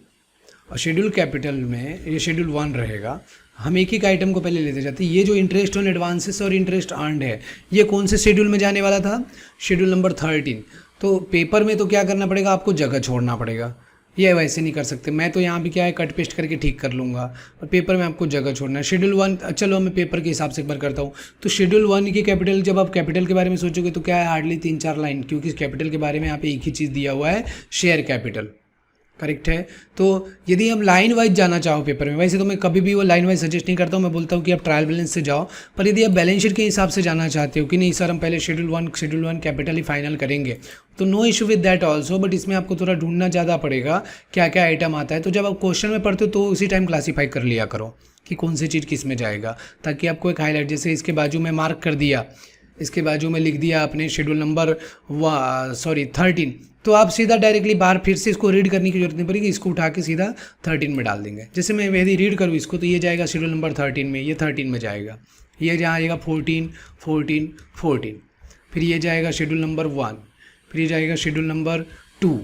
और शेड्यूल कैपिटल में ये शेड्यूल 1 रहेगा। हम एक एक आइटम को पहले लेते जाते हैं। ये जो इंटरेस्ट ऑन एडवांसेस और इंटरेस्ट अर्नड है, ये कौन से शेड्यूल में जाने वाला था? Schedule number 13। तो पेपर में तो क्या करना पड़ेगा, आपको जगह छोड़ना पड़ेगा, ये वैसे नहीं कर सकते। मैं तो यहाँ पे क्या है कट पेस्ट करके ठीक कर लूँगा, और पेपर में आपको जगह छोड़ना है। शेड्यूल 1, चलो मैं पेपर के हिसाब से एक बार करता हूँ। तो शेड्यूल 1 की कैपिटल, जब आप कैपिटल के बारे में सोचोगे तो क्या है, हार्डली 3-4 लाइन, क्योंकि कैपिटल के बारे में यहाँ पे एक ही चीज़ दिया हुआ है, शेयर कैपिटल। करेक्ट है। तो यदि हम लाइन वाइज जाना चाहो पेपर में, वैसे तो मैं कभी भी वो लाइन वाइज सजेस्ट नहीं करता हूँ, मैं बोलता हूँ कि आप ट्रायल बैलेंस से जाओ। पर यदि आप बैलेंस शीट के हिसाब से जाना चाहते हो कि नहीं सर हम पहले शेड्यूल 1 कैपिटल ही फाइनल करेंगे, तो no issue with that also, but इसमें आपको थोड़ा ढूंढना ज़्यादा पड़ेगा क्या क्या आइटम आता है। तो जब आप क्वेश्चन में पढ़ते हो तो उसी टाइम क्लासीफाई कर लिया करो कि कौन सी चीज़ किस में जाएगा, ताकि आपको एक हाईलाइट, जैसे इसके बाजू में मार्क कर दिया, इसके बाजू में लिख दिया आपने शेड्यूल नंबर 13, तो आप सीधा डायरेक्टली बाहर फिर से इसको रीड करने की जरूरत नहीं पड़ेगी, इसको उठा के सीधा 13 में डाल देंगे। जैसे मैं यदि रीड करूँ इसको तो ये जाएगा शेड्यूल नंबर 13 में, ये 13 में जाएगा, ये जहाँ आएगा 14, 14, 14, फिर ये जाएगा शेड्यूल नंबर 1, फिर ये जाएगा शेड्यूल नंबर 2,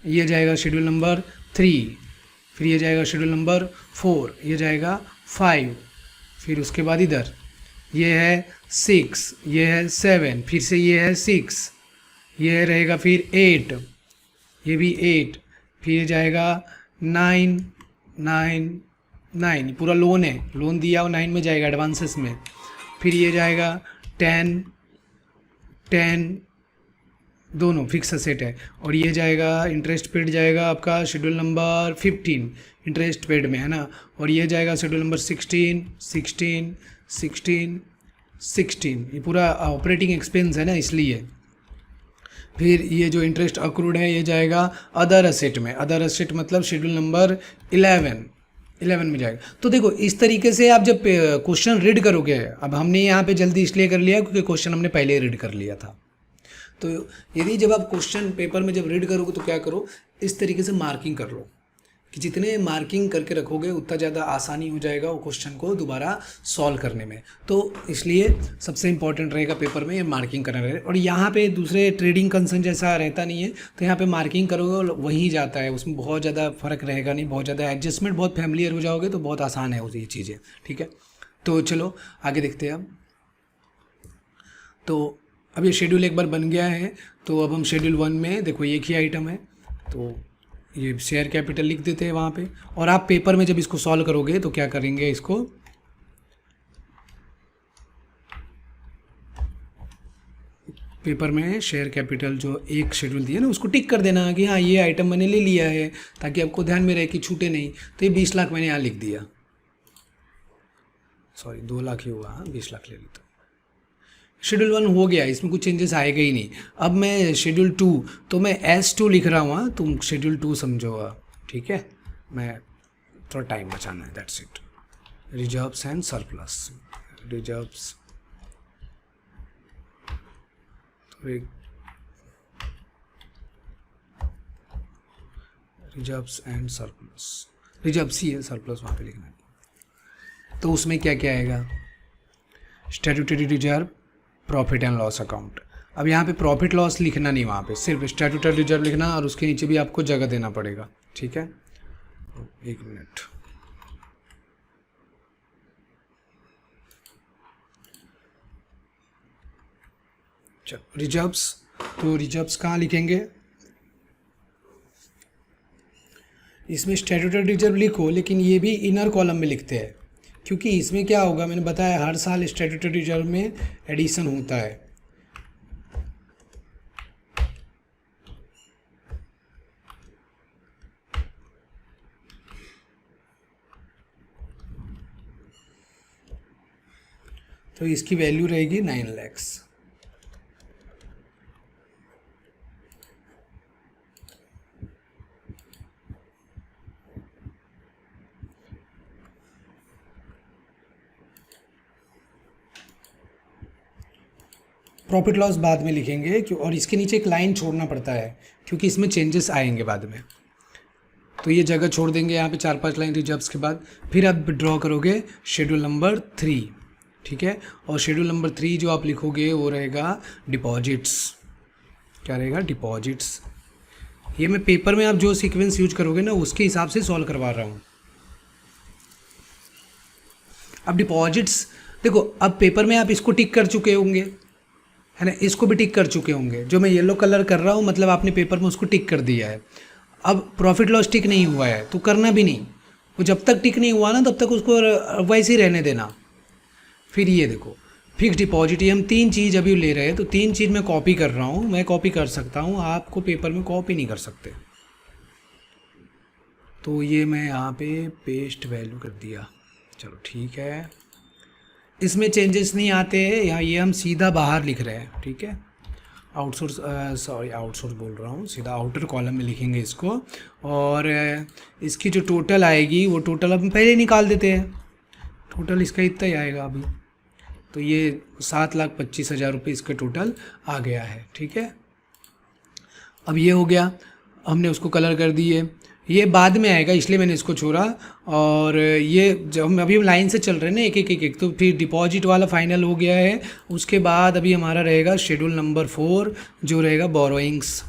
ये जाएगा शेड्यूल नंबर 3, फिर ये जाएगा शेड्यूल नंबर 4, ये जाएगा 5, फिर उसके बाद इधर ये है 6, ये है 7, फिर से ये है 6, ये रहेगा फिर 8, ये भी 8, फिर ये जाएगा 9, 9, 9, पूरा लोन है, लोन दिया और 9 में जाएगा एडवांसेस में, फिर ये जाएगा 10, 10 दोनों फिक्स असेट है, और ये जाएगा इंटरेस्ट पेड जाएगा आपका शेड्यूल नंबर 15 इंटरेस्ट पेड में है ना, और ये जाएगा शेड्यूल नंबर 16, 16, 16, 16, ये पूरा ऑपरेटिंग एक्सपेंस है ना इसलिए। फिर ये जो इंटरेस्ट अक्रूड है ये जाएगा अदर असेट में, अदर असेट मतलब शेड्यूल नंबर 11 में जाएगा। तो देखो इस तरीके से आप जब क्वेश्चन रीड करोगे, अब हमने यहाँ पे जल्दी इसलिए कर लिया क्योंकि क्वेश्चन हमने पहले रीड कर लिया था। तो यदि जब आप क्वेश्चन पेपर में जब रीड करोगे तो क्या करो, इस तरीके से मार्किंग कर लो कि जितने मार्किंग करके रखोगे उतना ज़्यादा आसानी हो जाएगा वो क्वेश्चन को दोबारा सॉल्व करने में। तो इसलिए सबसे इंपॉर्टेंट रहेगा पेपर में ये मार्किंग करना रहेगा। और यहाँ पे दूसरे ट्रेडिंग कंसर्न जैसा रहता नहीं है, तो यहाँ पे मार्किंग करोगे वहीं जाता है, उसमें बहुत ज़्यादा फर्क रहेगा नहीं, बहुत ज़्यादा एडजस्टमेंट, बहुत फैमिलियर हो जाओगे तो बहुत आसान है ये चीज़ें। ठीक है, तो चलो आगे देखते हैं अब। तो अब ये शेड्यूल एक बार बन गया है, तो अब हम शेड्यूल 1 में देखो एक ही आइटम है, तो ये शेयर कैपिटल लिख देते हैं वहाँ पे। और आप पेपर में जब इसको सॉल्व करोगे तो क्या करेंगे, इसको पेपर में शेयर कैपिटल जो एक शेड्यूल दिया ना उसको टिक कर देना कि हाँ ये आइटम मैंने ले लिया है, ताकि आपको ध्यान में रहे कि छूटे नहीं। तो ये 20 लाख मैंने यहाँ लिख दिया, सॉरी 2 लाख ही हुआ, हाँ 20 लाख ले लेता। शेड्यूल 1 हो गया, इसमें कुछ चेंजेस आएगा ही नहीं। अब मैं शेड्यूल 2, तो मैं S2 लिख रहा हूँ, तुम शेड्यूल 2 समझो, ठीक है, मैं थोड़ा टाइम बचाना है, that's it. Reserves and surplus, reserves reserves and surplus, reserves ही है, सरप्लस वहाँ पे लिखना है। तो उसमें क्या क्या आएगा, statutory reserve, profit and loss account. अब यहाँ पे प्रॉफिट लॉस लिखना नहीं, वहाँ पे सिर्फ स्टैट्यूटरी रिजर्व लिखना, और उसके नीचे भी आपको जगह देना पड़ेगा। ठीक है, 1 मिनट। चलो रिजर्व्स, तो रिजर्व्स कहाँ लिखेंगे, इसमें स्टैट्यूटरी रिजर्व लिखो, लेकिन ये भी इनर कॉलम में लिखते हैं, क्योंकि इसमें क्या होगा, मैंने बताया हर साल स्टैट्यूटरी रिजर्व में एडिशन होता है। तो इसकी वैल्यू रहेगी 9 लाख। प्रॉफिट लॉस बाद में लिखेंगे क्यों, और इसके नीचे एक लाइन छोड़ना पड़ता है क्योंकि इसमें चेंजेस आएंगे बाद में, तो ये जगह छोड़ देंगे यहाँ पे 4-5 लाइन रिजर्व्स के बाद। फिर आप ड्रॉ करोगे शेड्यूल नंबर 3, ठीक है, और शेड्यूल नंबर 3 जो आप लिखोगे वो रहेगा डिपॉजिट्स। क्या रहेगा, डिपॉजिट्स। ये मैं पेपर में आप जो सीक्वेंस यूज करोगे ना उसके हिसाब से सॉल्व करवा रहा हूँ। अब डिपॉजिट्स देखो, अब पेपर में आप इसको टिक कर चुके होंगे, है ना, इसको भी टिक कर चुके होंगे। जो मैं येलो कलर कर रहा हूँ मतलब आपने पेपर में उसको टिक कर दिया है। अब प्रॉफिट लॉस टिक नहीं हुआ है तो करना भी नहीं, वो जब तक टिक नहीं हुआ ना तब तक उसको वैसे ही रहने देना। फिर ये देखो फिक्स डिपॉजिट, ये हम 3 चीज़ अभी ले रहे हैं, तो 3 चीज़ मैं कॉपी कर रहा हूँ, मैं कॉपी कर सकता हूँ, आपको पेपर में कॉपी नहीं कर सकते। तो ये मैं यहाँ पे पेस्ट वैल्यू कर दिया, चलो ठीक है। इसमें चेंजेस नहीं आते हैं यहाँ, ये हम सीधा बाहर लिख रहे हैं, ठीक है। आउटसोर्स आउटसोर्स बोल रहा हूँ, सीधा आउटर कॉलम में लिखेंगे इसको। और इसकी जो टोटल आएगी वो टोटल अब हम पहले निकाल देते हैं। टोटल इसका इतना ही आएगा अभी, तो ये 7,25,000 रुपये इसका टोटल आ गया है, ठीक है। अब ये हो गया, हमने उसको कलर कर दिए, ये बाद में आएगा इसलिए मैंने इसको छोड़ा। और ये जब हम अभी लाइन से चल रहे हैं ना एक एक एक एक, तो फिर डिपॉजिट वाला फाइनल हो गया है। उसके बाद अभी हमारा रहेगा शेड्यूल नंबर 4 जो रहेगा बोरोइंग्स,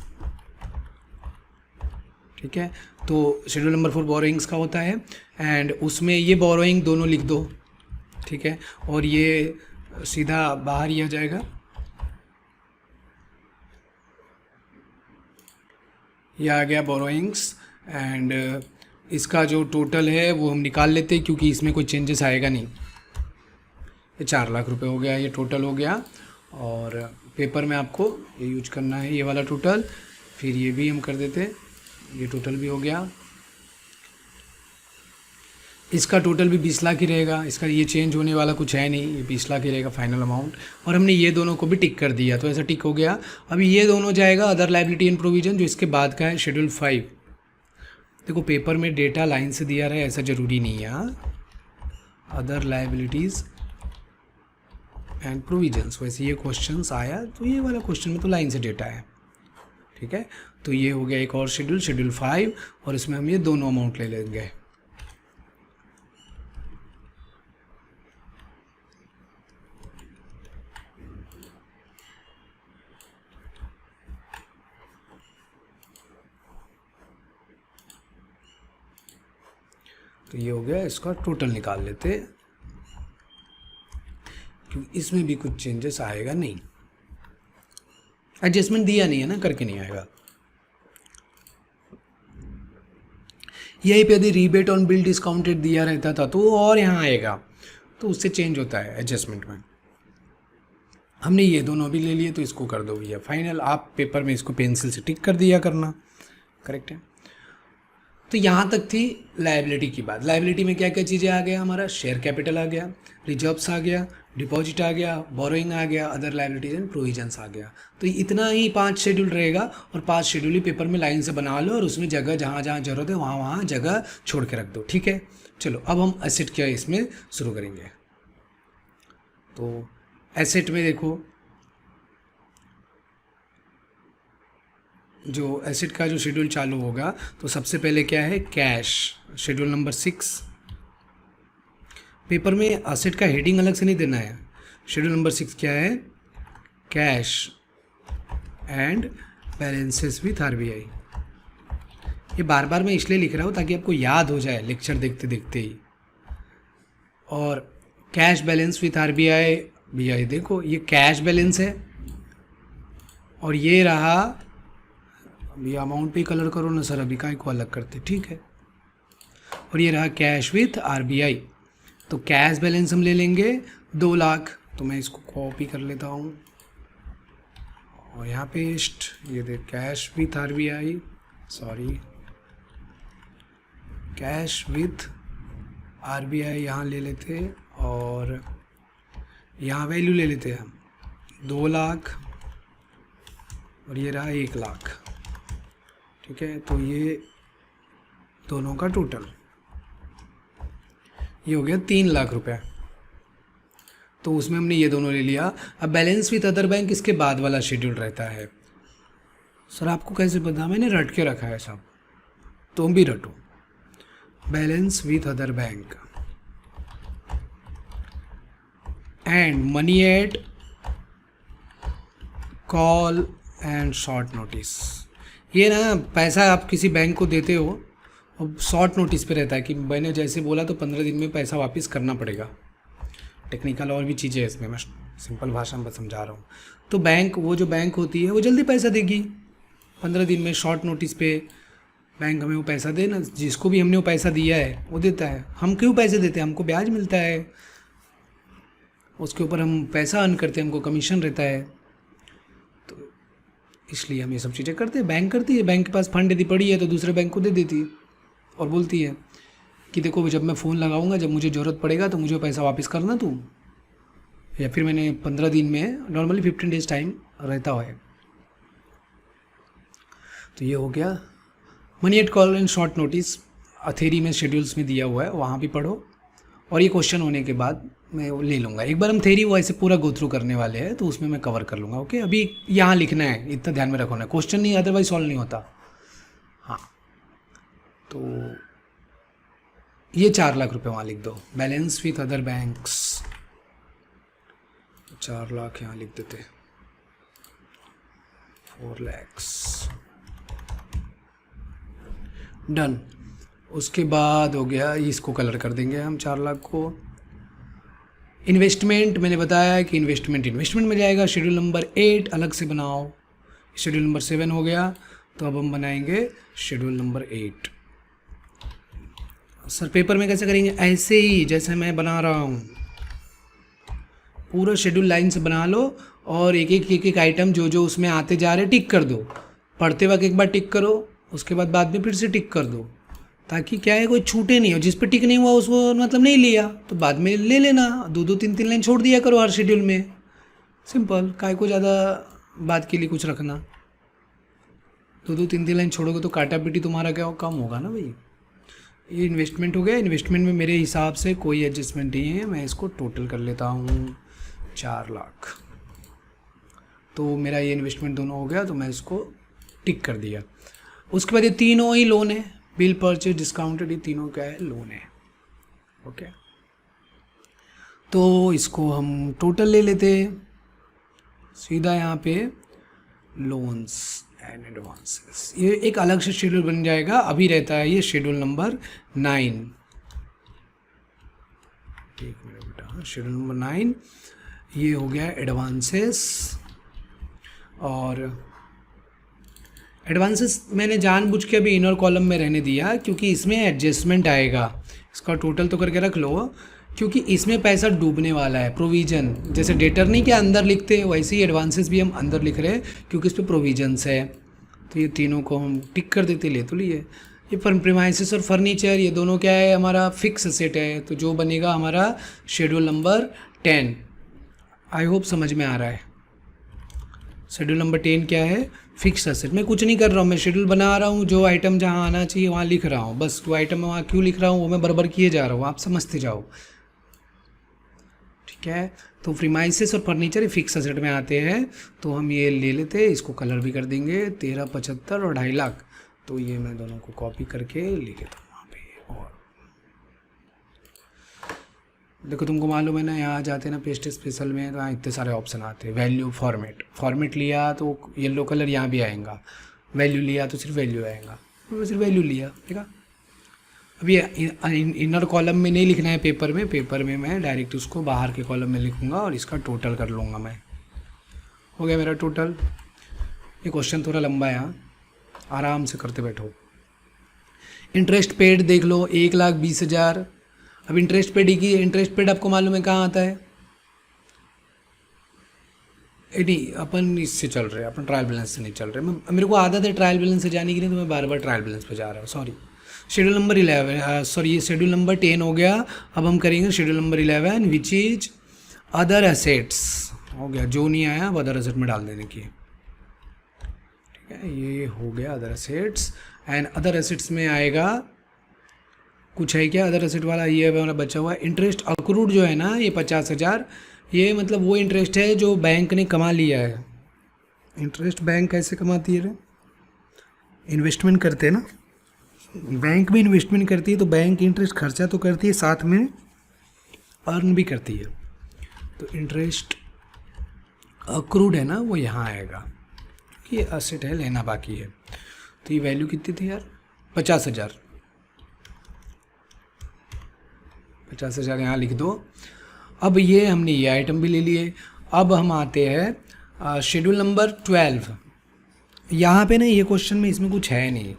ठीक है। तो शेड्यूल नंबर 4 बोरोइंग्स का होता है, एंड उसमें ये बोरोइंग दोनों लिख दो, ठीक है। और ये सीधा बाहर ही आ जाएगा, ये आ गया बोरोइंग्स। एंड इसका जो टोटल है वो हम निकाल लेते हैं क्योंकि इसमें कोई चेंजेस आएगा नहीं। ये 4 लाख रुपए हो गया, ये टोटल हो गया। और पेपर में आपको ये यूज करना है, ये वाला टोटल। फिर ये भी हम कर देते हैं, ये टोटल भी हो गया। इसका टोटल भी 20 लाख ही रहेगा, इसका ये चेंज होने वाला कुछ है नहीं, ये 20 लाख ही रहेगा फाइनल अमाउंट। और हमने ये दोनों को भी टिक कर दिया, तो ऐसा टिक हो गया। अभी ये दोनों जाएगा अदर लायबिलिटी एंड प्रोविजन, जो इसके बाद का है शेड्यूल 5। देखो पेपर में डेटा लाइन से दिया रहा है ऐसा ज़रूरी नहीं है, अदर लायबिलिटीज़ एंड प्रोविजंस। वैसे ये क्वेश्चंस आया तो ये वाला क्वेश्चन में तो लाइन से डेटा है, ठीक है। तो ये हो गया एक और शेड्यूल, शेड्यूल 5, और इसमें हम ये दोनों अमाउंट ले लेंगे। तो ये हो गया, इसका टोटल निकाल लेते क्योंकि इसमें भी कुछ चेंजेस आएगा नहीं, एडजस्टमेंट दिया नहीं है ना, करके नहीं आएगा। यहीं पे यदि रीबेट ऑन बिल डिस्काउंटेड दिया रहता था तो और यहाँ आएगा, तो उससे चेंज होता है एडजस्टमेंट में। हमने ये दोनों भी ले लिए तो इसको कर दो भैया फाइनल। आप पेपर में इसको पेंसिल से टिक कर दिया करना, करेक्ट है। तो यहाँ तक थी लायबिलिटी की बात। लायबिलिटी में क्या क्या चीज़ें आ गया, हमारा शेयर कैपिटल आ गया, रिजर्व्स आ गया, डिपॉजिट आ गया, बोरोइंग आ गया, अदर लायबिलिटीज एंड प्रोविजंस आ गया। तो इतना ही 5 शेड्यूल रहेगा, और 5 शेड्यूल ही पेपर में लाइन से बना लो, और उसमें जगह जहाँ जहाँ जरूरत है वहाँ वहाँ जगह छोड़ के रख दो, ठीक है। चलो अब हम एसेट क्या इसमें शुरू करेंगे। तो एसेट में देखो, जो एसेट का जो शेड्यूल चालू होगा तो सबसे पहले क्या है, कैश, शेड्यूल नंबर 6। पेपर में एसेट का हेडिंग अलग से नहीं देना है। शेड्यूल नंबर 6 क्या है, cash and balances with RBI. ये बार बार मैं इसलिए लिख रहा हूँ ताकि आपको याद हो जाए लेक्चर देखते देखते ही। और कैश बैलेंस विथ आरबीआई, भैया देखो ये कैश बैलेंस है, और ये रहा, अभी अमाउंट पे कलर करो ना सर, अभी काय को अलग करते, ठीक है। और ये रहा कैश विथ आरबीआई। तो कैश बैलेंस हम ले लेंगे 2 लाख, तो मैं इसको कॉपी कर लेता हूँ और यहाँ पेस्ट, ये देख cash with RBI, sorry cash with RBI यहाँ ले लेते, और यहाँ वैल्यू ले लेते हैं हम 2 लाख, और ये रहा 1 लाख, ठीक है। तो ये दोनों का टोटल ये हो गया 3 लाख रुपए। तो उसमें हमने ये दोनों ले लिया। अब बैलेंस विथ अदर बैंक इसके बाद वाला शेड्यूल रहता है। सर आपको कैसे पता, मैंने रट के रखा है सब, तुम भी रटो। Balance with other bank and money at call and short notice. ये ना पैसा आप किसी बैंक को देते हो और शॉर्ट नोटिस पे रहता है कि मैंने जैसे बोला तो 15 दिन में पैसा वापस करना पड़ेगा, टेक्निकल और भी चीज़ें हैं इसमें, मैं सिंपल भाषा में समझा रहा हूँ। तो बैंक, वो जो बैंक होती है वो जल्दी पैसा देगी, 15 दिन में शॉर्ट नोटिस पे बैंक हमें वो पैसा दे ना, जिसको भी हमने वो पैसा दिया है वो देता है। हम क्यों पैसे देते हैं? हमको ब्याज मिलता है, उसके ऊपर हम पैसा अर्न करते हैं, हमको कमीशन रहता है, तो इसलिए हम ये सब चीज़ें करते हैं। बैंक करती है, बैंक के पास फंड यदि पड़ी है तो दूसरे बैंक को दे देती है और बोलती है कि देखो जब मैं फ़ोन लगाऊंगा, जब मुझे ज़रूरत पड़ेगा तो मुझे पैसा वापस करना तू, या फिर मैंने 15 दिन में, नॉर्मली 15 डेज टाइम रहता है। तो ये हो गया money at call and short notice, theory में शेड्यूल्स में दिया हुआ है, वहाँ भी पढ़ो। और ये क्वेश्चन होने के बाद मैं वो ले लूँगा, एक बार हम थ्योरी वो ऐसे पूरा गो थ्रू करने वाले हैं तो उसमें मैं कवर कर लूँगा। ओके, अभी यहाँ लिखना है, इतना ध्यान में रखना है, क्वेश्चन नहीं अदरवाइज सॉल्व नहीं होता। हाँ, तो ये 4 लाख रुपए वहाँ लिख दो, balance with other banks 4 lakh यहाँ लिख देते, 4 lakhs, डन। उसके बाद हो गया, इसको कलर कर देंगे हम 4 लाख को। इन्वेस्टमेंट मैंने बताया कि इन्वेस्टमेंट में जाएगा, शेड्यूल नंबर 8 अलग से बनाओ। शेड्यूल नंबर 7 हो गया, तो अब हम बनाएंगे शेड्यूल नंबर 8। सर पेपर में कैसे करेंगे? ऐसे ही जैसे मैं बना रहा हूँ, पूरा शेड्यूल लाइन से बना लो और एक एक आइटम जो जो उसमें आते जा रहे टिक कर दो। पढ़ते वक्त एक बार टिक करो, उसके बाद में फिर से टिक कर दो, ताकि क्या है कोई छूटे नहीं हो। जिस पे टिक नहीं हुआ उसको मतलब नहीं लिया तो बाद में ले लेना, 2-2 3-3 लाइन छोड़ दिया करो हर शेड्यूल में। सिंपल, काय को ज़्यादा बात के लिए कुछ रखना, 2-2 3-3 लाइन छोड़ोगे तो काटा पीटी तुम्हारा क्या कम होगा ना भाई। ये इन्वेस्टमेंट हो गया। इन्वेस्टमेंट में मेरे हिसाब से कोई एडजस्टमेंट नहीं है, मैं इसको टोटल कर लेता हूँ 4 लाख। तो मेरा ये इन्वेस्टमेंट दोनों हो गया, तो मैं इसको टिक कर दिया। उसके बाद ये तीनों ही लोन है, बिल परचेज डिस्काउंटेड, ये तीनों क्या है? लोन है। ओके, तो इसको हम टोटल ले लेते सीधा यहाँ पे, लोन्स एंड एडवांसेस। ये एक अलग से शेड्यूल बन जाएगा, अभी रहता है ये शेड्यूल नंबर 9। एक मिनट बेटा, शेड्यूल नंबर 9 ये हो गया एडवांसेस। और एडवांसेस मैंने जानबूझ के अभी इनर कॉलम में रहने दिया क्योंकि इसमें एडजस्टमेंट आएगा। इसका टोटल तो करके रख लो, क्योंकि इसमें पैसा डूबने वाला है। प्रोविज़न, जैसे डेटर नहीं के अंदर लिखते वैसे ही एडवांसेस भी हम अंदर लिख रहे हैं क्योंकि इस पर प्रोविजन्स है। तो ये तीनों को हम टिक कर देते, ले तो लिए। ये प्रीमाइसेस और फर्नीचर, ये दोनों क्या है? हमारा फिक्स एसेट है, तो जो बनेगा हमारा शेड्यूल नंबर 10। आई होप समझ में आ रहा है। शेड्यूल नंबर 10 क्या है? Fix asset. मैं कुछ नहीं कर रहा हूँ, मैं शेड्यूल बना रहा हूँ, जो आइटम जहाँ आना चाहिए वहाँ लिख रहा हूँ, बस वो आइटम मैं वहाँ क्यों लिख रहा हूँ वो मैं बराबर किए जा रहा हूँ, आप समझते जाओ। ठीक है, तो प्रीमाइसेस और फर्नीचर फिक्स एसेट में आते हैं, तो हम ये ले लेते हैं, इसको कलर भी कर देंगे 13, 75 और 2.5 लाख। तो ये मैं दोनों को कॉपी करके लिख देता हूँ वहाँ पे। और देखो तुमको मालूम है ना, यहाँ जाते हैं ना पेस्ट स्पेशल में, तो यहाँ इतने सारे ऑप्शन आते हैं। वैल्यू, फॉर्मेट लिया तो येलो कलर यहाँ भी आएगा, वैल्यू लिया तो सिर्फ वैल्यू आएगा, तो सिर्फ वैल्यू लिया। ठीक है, अभी इनर कॉलम में नहीं लिखना है पेपर में मैं डायरेक्ट उसको बाहर के कॉलम में लिखूंगा और इसका टोटल कर लूँगा मैं। हो गया मेरा टोटल। ये क्वेश्चन थोड़ा लंबा है, यहाँ आराम से करते बैठो। इंटरेस्ट पेड देख लो, 1,20,000। अब इंटरेस्ट पेड आपको मालूम है कहाँ आता है? नहीं, अपन इससे चल रहे हैं, अपन ट्रायल बैलेंस से नहीं चल रहे। मेरे को आदत है ट्रायल बैलेंस से जाने की, नहीं तो मैं बार बार ट्रायल बैलेंस पे जा रहा हूँ, सॉरी। शेड्यूल नंबर 11, सॉरी ये शेड्यूल नंबर 10 हो गया। अब हम करेंगे schedule number 11 which is other assets. हो गया, जो नहीं आया अब अदर एसेट में डाल देने की। ठीक है, ये हो गया other assets. And other assets में आएगा कुछ है क्या अदर एसेट वाला? ये हमारा बचा हुआ इंटरेस्ट अक्रूड जो है ना, ये 50,000। ये मतलब वो इंटरेस्ट है जो बैंक ने कमा लिया है। इंटरेस्ट बैंक कैसे कमाती है रे? इन्वेस्टमेंट करते हैं ना, बैंक भी इन्वेस्टमेंट करती है, तो बैंक इंटरेस्ट खर्चा तो करती है, साथ में अर्न भी करती है। तो इंटरेस्ट अक्रूड है ना, वो यहाँ आएगा, ये एसेट है, लेना बाकी है। तो ये वैल्यू कितनी थी यार? 50,000 यहाँ लिख दो। अब ये हमने ये आइटम भी ले लिए। अब हम आते हैं शेड्यूल नंबर 12। यहाँ पे ना ये क्वेश्चन में इसमें कुछ है नहीं,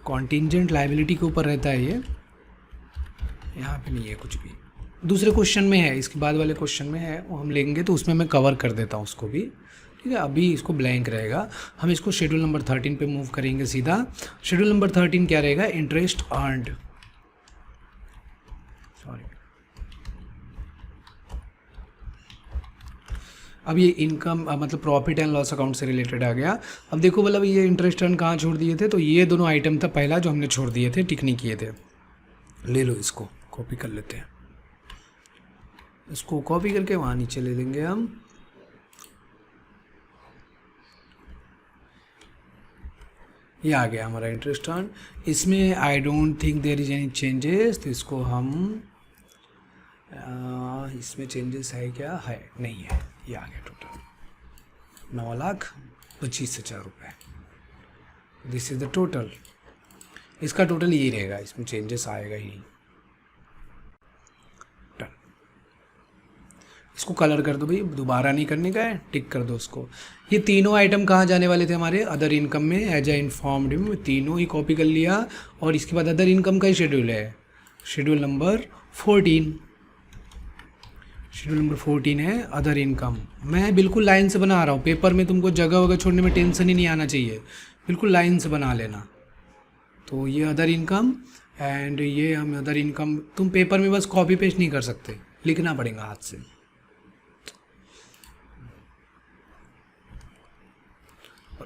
कॉन्टिजेंट लाइबिलिटी के ऊपर रहता है ये, यहाँ पे नहीं है कुछ भी। दूसरे क्वेश्चन में है, इसके बाद वाले क्वेश्चन में है, वो हम लेंगे तो उसमें मैं कवर कर देता हूँ उसको भी, ठीक है। अभी इसको ब्लैंक रहेगा। हम इसको शेड्यूल नंबर 13 पे मूव करेंगे सीधा। शेड्यूल नंबर 13 क्या रहेगा? इंटरेस्ट अर्नड, सॉरी, अब ये इनकम मतलब प्रॉफिट एंड लॉस अकाउंट से रिलेटेड आ गया। अब देखो मतलब ये इंटरेस्ट अर्न कहाँ छोड़ दिए थे, तो ये दोनों आइटम था पहला जो हमने छोड़ दिए थे, टिक नहीं किए थे। ले लो, इसको कॉपी कर लेते हैं, इसको कॉपी करके वहाँ नीचे ले लेंगे हम। ये आ गया हमारा इंटरेस्ट अर्न। इसमें I don't think there is any changes, तो इसको हम इसमें चेंजेस है क्या? है नहीं है। ये आ गया टोटल 9,25,000 रुपये। This is the total. इसका टोटल यही रहेगा, इसमें चेंजेस आएगा ही नहीं। डन। इसको कलर कर दो भाई, दोबारा नहीं करने का है, टिक कर दो उसको। ये तीनों आइटम कहाँ जाने वाले थे हमारे? अदर इनकम में। एज ए इन्फॉर्म्ड में तीनों ही कॉपी कर लिया। और इसके बाद अदर इनकम का ही शेड्यूल है, शेड्यूल नंबर 14। शेड्यूल नंबर 14 है अदर इनकम। मैं बिल्कुल लाइन से बना रहा हूँ, पेपर में तुमको जगह वगह छोड़ने में टेंशन ही नहीं आना चाहिए, बिल्कुल लाइन से बना लेना। तो ये अदर इनकम एंड ये हम अदर इनकम, तुम पेपर में बस कॉपी पेस्ट नहीं कर सकते, लिखना पड़ेगा हाथ से।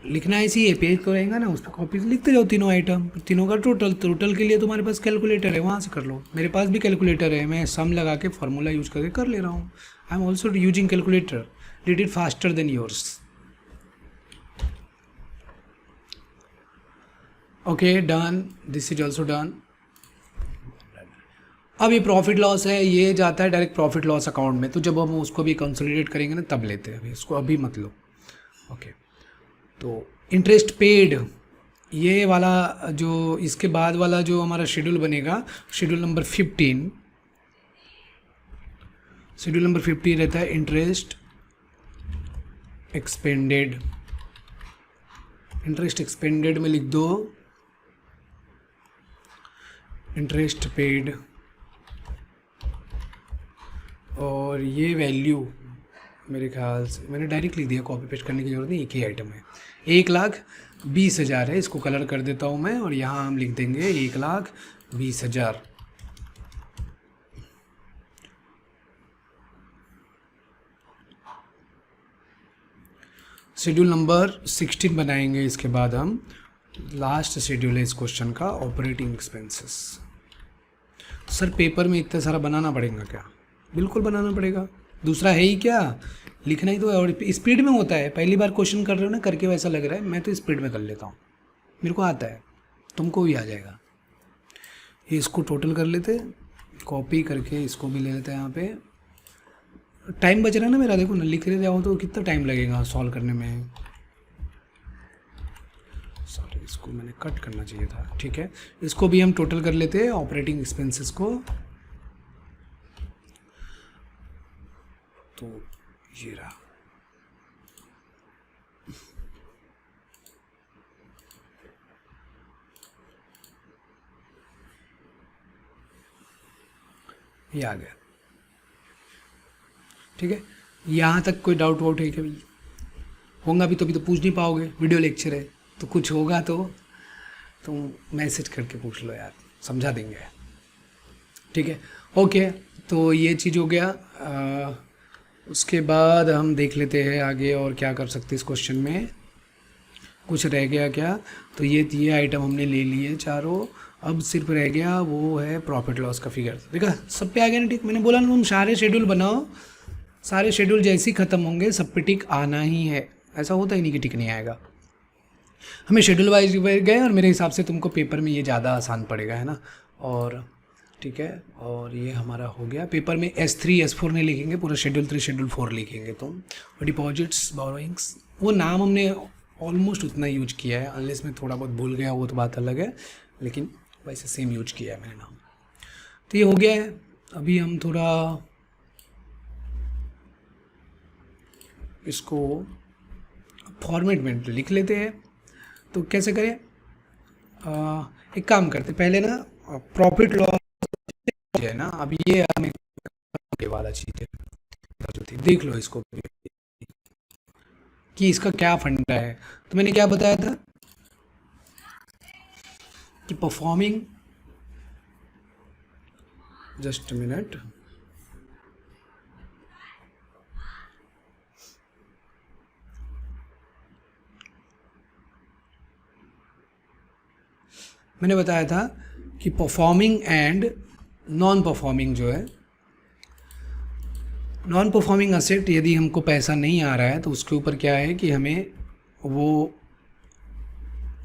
लिखना ऐसी है, पेज को रहेगा ना उस पर कॉपी से लिखते जाओ तीनों आइटम, तीनों का टोटल। टोटल के लिए तुम्हारे पास कैलकुलेटर है, वहाँ से कर लो। मेरे पास भी कैलकुलेटर है, मैं सम लगा के फार्मूला यूज करके कर ले रहा हूँ। I am also using calculator, did it faster than yours. Okay done, this is also done. अब ये प्रॉफिट लॉस है, ये जाता है डायरेक्ट प्रॉफिट लॉस अकाउंट में, तो जब हम उसको भी कंसोलिडेट करेंगे ना तब लेते हैं, अभी इसको अभी मत लो। ओके तो इंटरेस्ट पेड, ये वाला जो इसके बाद वाला जो हमारा शेड्यूल बनेगा, शेड्यूल नंबर 15। शेड्यूल नंबर 15 रहता है इंटरेस्ट एक्सपेंडेड। इंटरेस्ट एक्सपेंडेड में लिख दो इंटरेस्ट पेड, और ये वैल्यू मेरे ख्याल से मैंने डायरेक्ट लिख दिया, कॉपी पेस्ट करने की जरूरत नहीं, एक ही आइटम है। 1,20,000 है, इसको कलर कर देता हूँ मैं, और यहाँ हम लिख देंगे 1,20,000। शेड्यूल नंबर 16 बनाएंगे इसके बाद हम। लास्ट शेड्यूल है इस क्वेश्चन का, ऑपरेटिंग एक्सपेंसेस। सर पेपर में इतना सारा बनाना पड़ेगा क्या? बिल्कुल बनाना पड़ेगा, दूसरा है ही क्या, लिखना ही तो है। और स्पीड में होता है, पहली बार क्वेश्चन कर रहे हो ना, करके वैसा लग रहा है, मैं तो स्पीड में कर लेता हूँ, मेरे को आता है, तुमको भी आ जाएगा। ये इसको टोटल कर लेते, कॉपी करके इसको भी ले लेते हैं। यहाँ पे टाइम बच रहा है ना मेरा, देखो ना, लिख रहे जाओ तो कितना टाइम लगेगा सॉल्व करने में। सॉरी, इसको मैंने कट करना चाहिए था, ठीक है। इसको भी हम टोटल कर लेते हैं, ऑपरेटिंग एक्सपेंसेस को। तो ये रहा, ये आ गया, ठीक है। यहाँ तक कोई डाउट वाउट है क्या भाई? होगा भी तो अभी तो पूछ नहीं पाओगे, वीडियो लेक्चर है, तो कुछ होगा तो तुम मैसेज करके पूछ लो यार, समझा देंगे, ठीक है। ओके, तो ये चीज़ हो गया। उसके बाद हम देख लेते हैं आगे और क्या कर सकते इस क्वेश्चन में, कुछ रह गया क्या? तो ये आइटम हमने ले लिए चारों, अब सिर्फ रह गया वो है प्रॉफिट लॉस का फिगर। देखा सब पे आ गया ना टिक? मैंने बोला ना तुम सारे शेड्यूल बनाओ, सारे शेड्यूल जैसे ही ख़त्म होंगे सब पे टिक आना ही है, ऐसा होता ही नहीं कि टिक नहीं आएगा। हमें शेड्यूल वाइज गए, और मेरे हिसाब से तुमको पेपर में ये ज़्यादा आसान पड़ेगा, है ना। और ठीक है, और ये हमारा हो गया। पेपर में S3 S4 नहीं लिखेंगे, पूरा शेड्यूल 3 शेड्यूल 4 लिखेंगे तुम। और डिपॉजिट्स बोरोइंग्स, वो नाम हमने ऑलमोस्ट उतना यूज किया है, अनलेस में थोड़ा बहुत भूल गया वो तो बात अलग है, लेकिन वैसे सेम यूज किया है मैंने नाम। तो ये हो गया है। अभी हम थोड़ा इसको फॉर्मेट में लिख लेते हैं। तो कैसे करें, एक काम करते पहले ना, प्रॉफिट लॉस है ना, अब ये हमें ये वाला चीज़ है जो थी, देख लो इसको कि इसका क्या फंडा है। तो मैंने क्या बताया था कि परफॉर्मिंग, जस्ट मिनट, मैंने बताया था कि परफॉर्मिंग एंड नॉन परफॉर्मिंग जो है, नॉन परफॉर्मिंग असेट यदि हमको पैसा नहीं आ रहा है तो उसके ऊपर क्या है कि हमें वो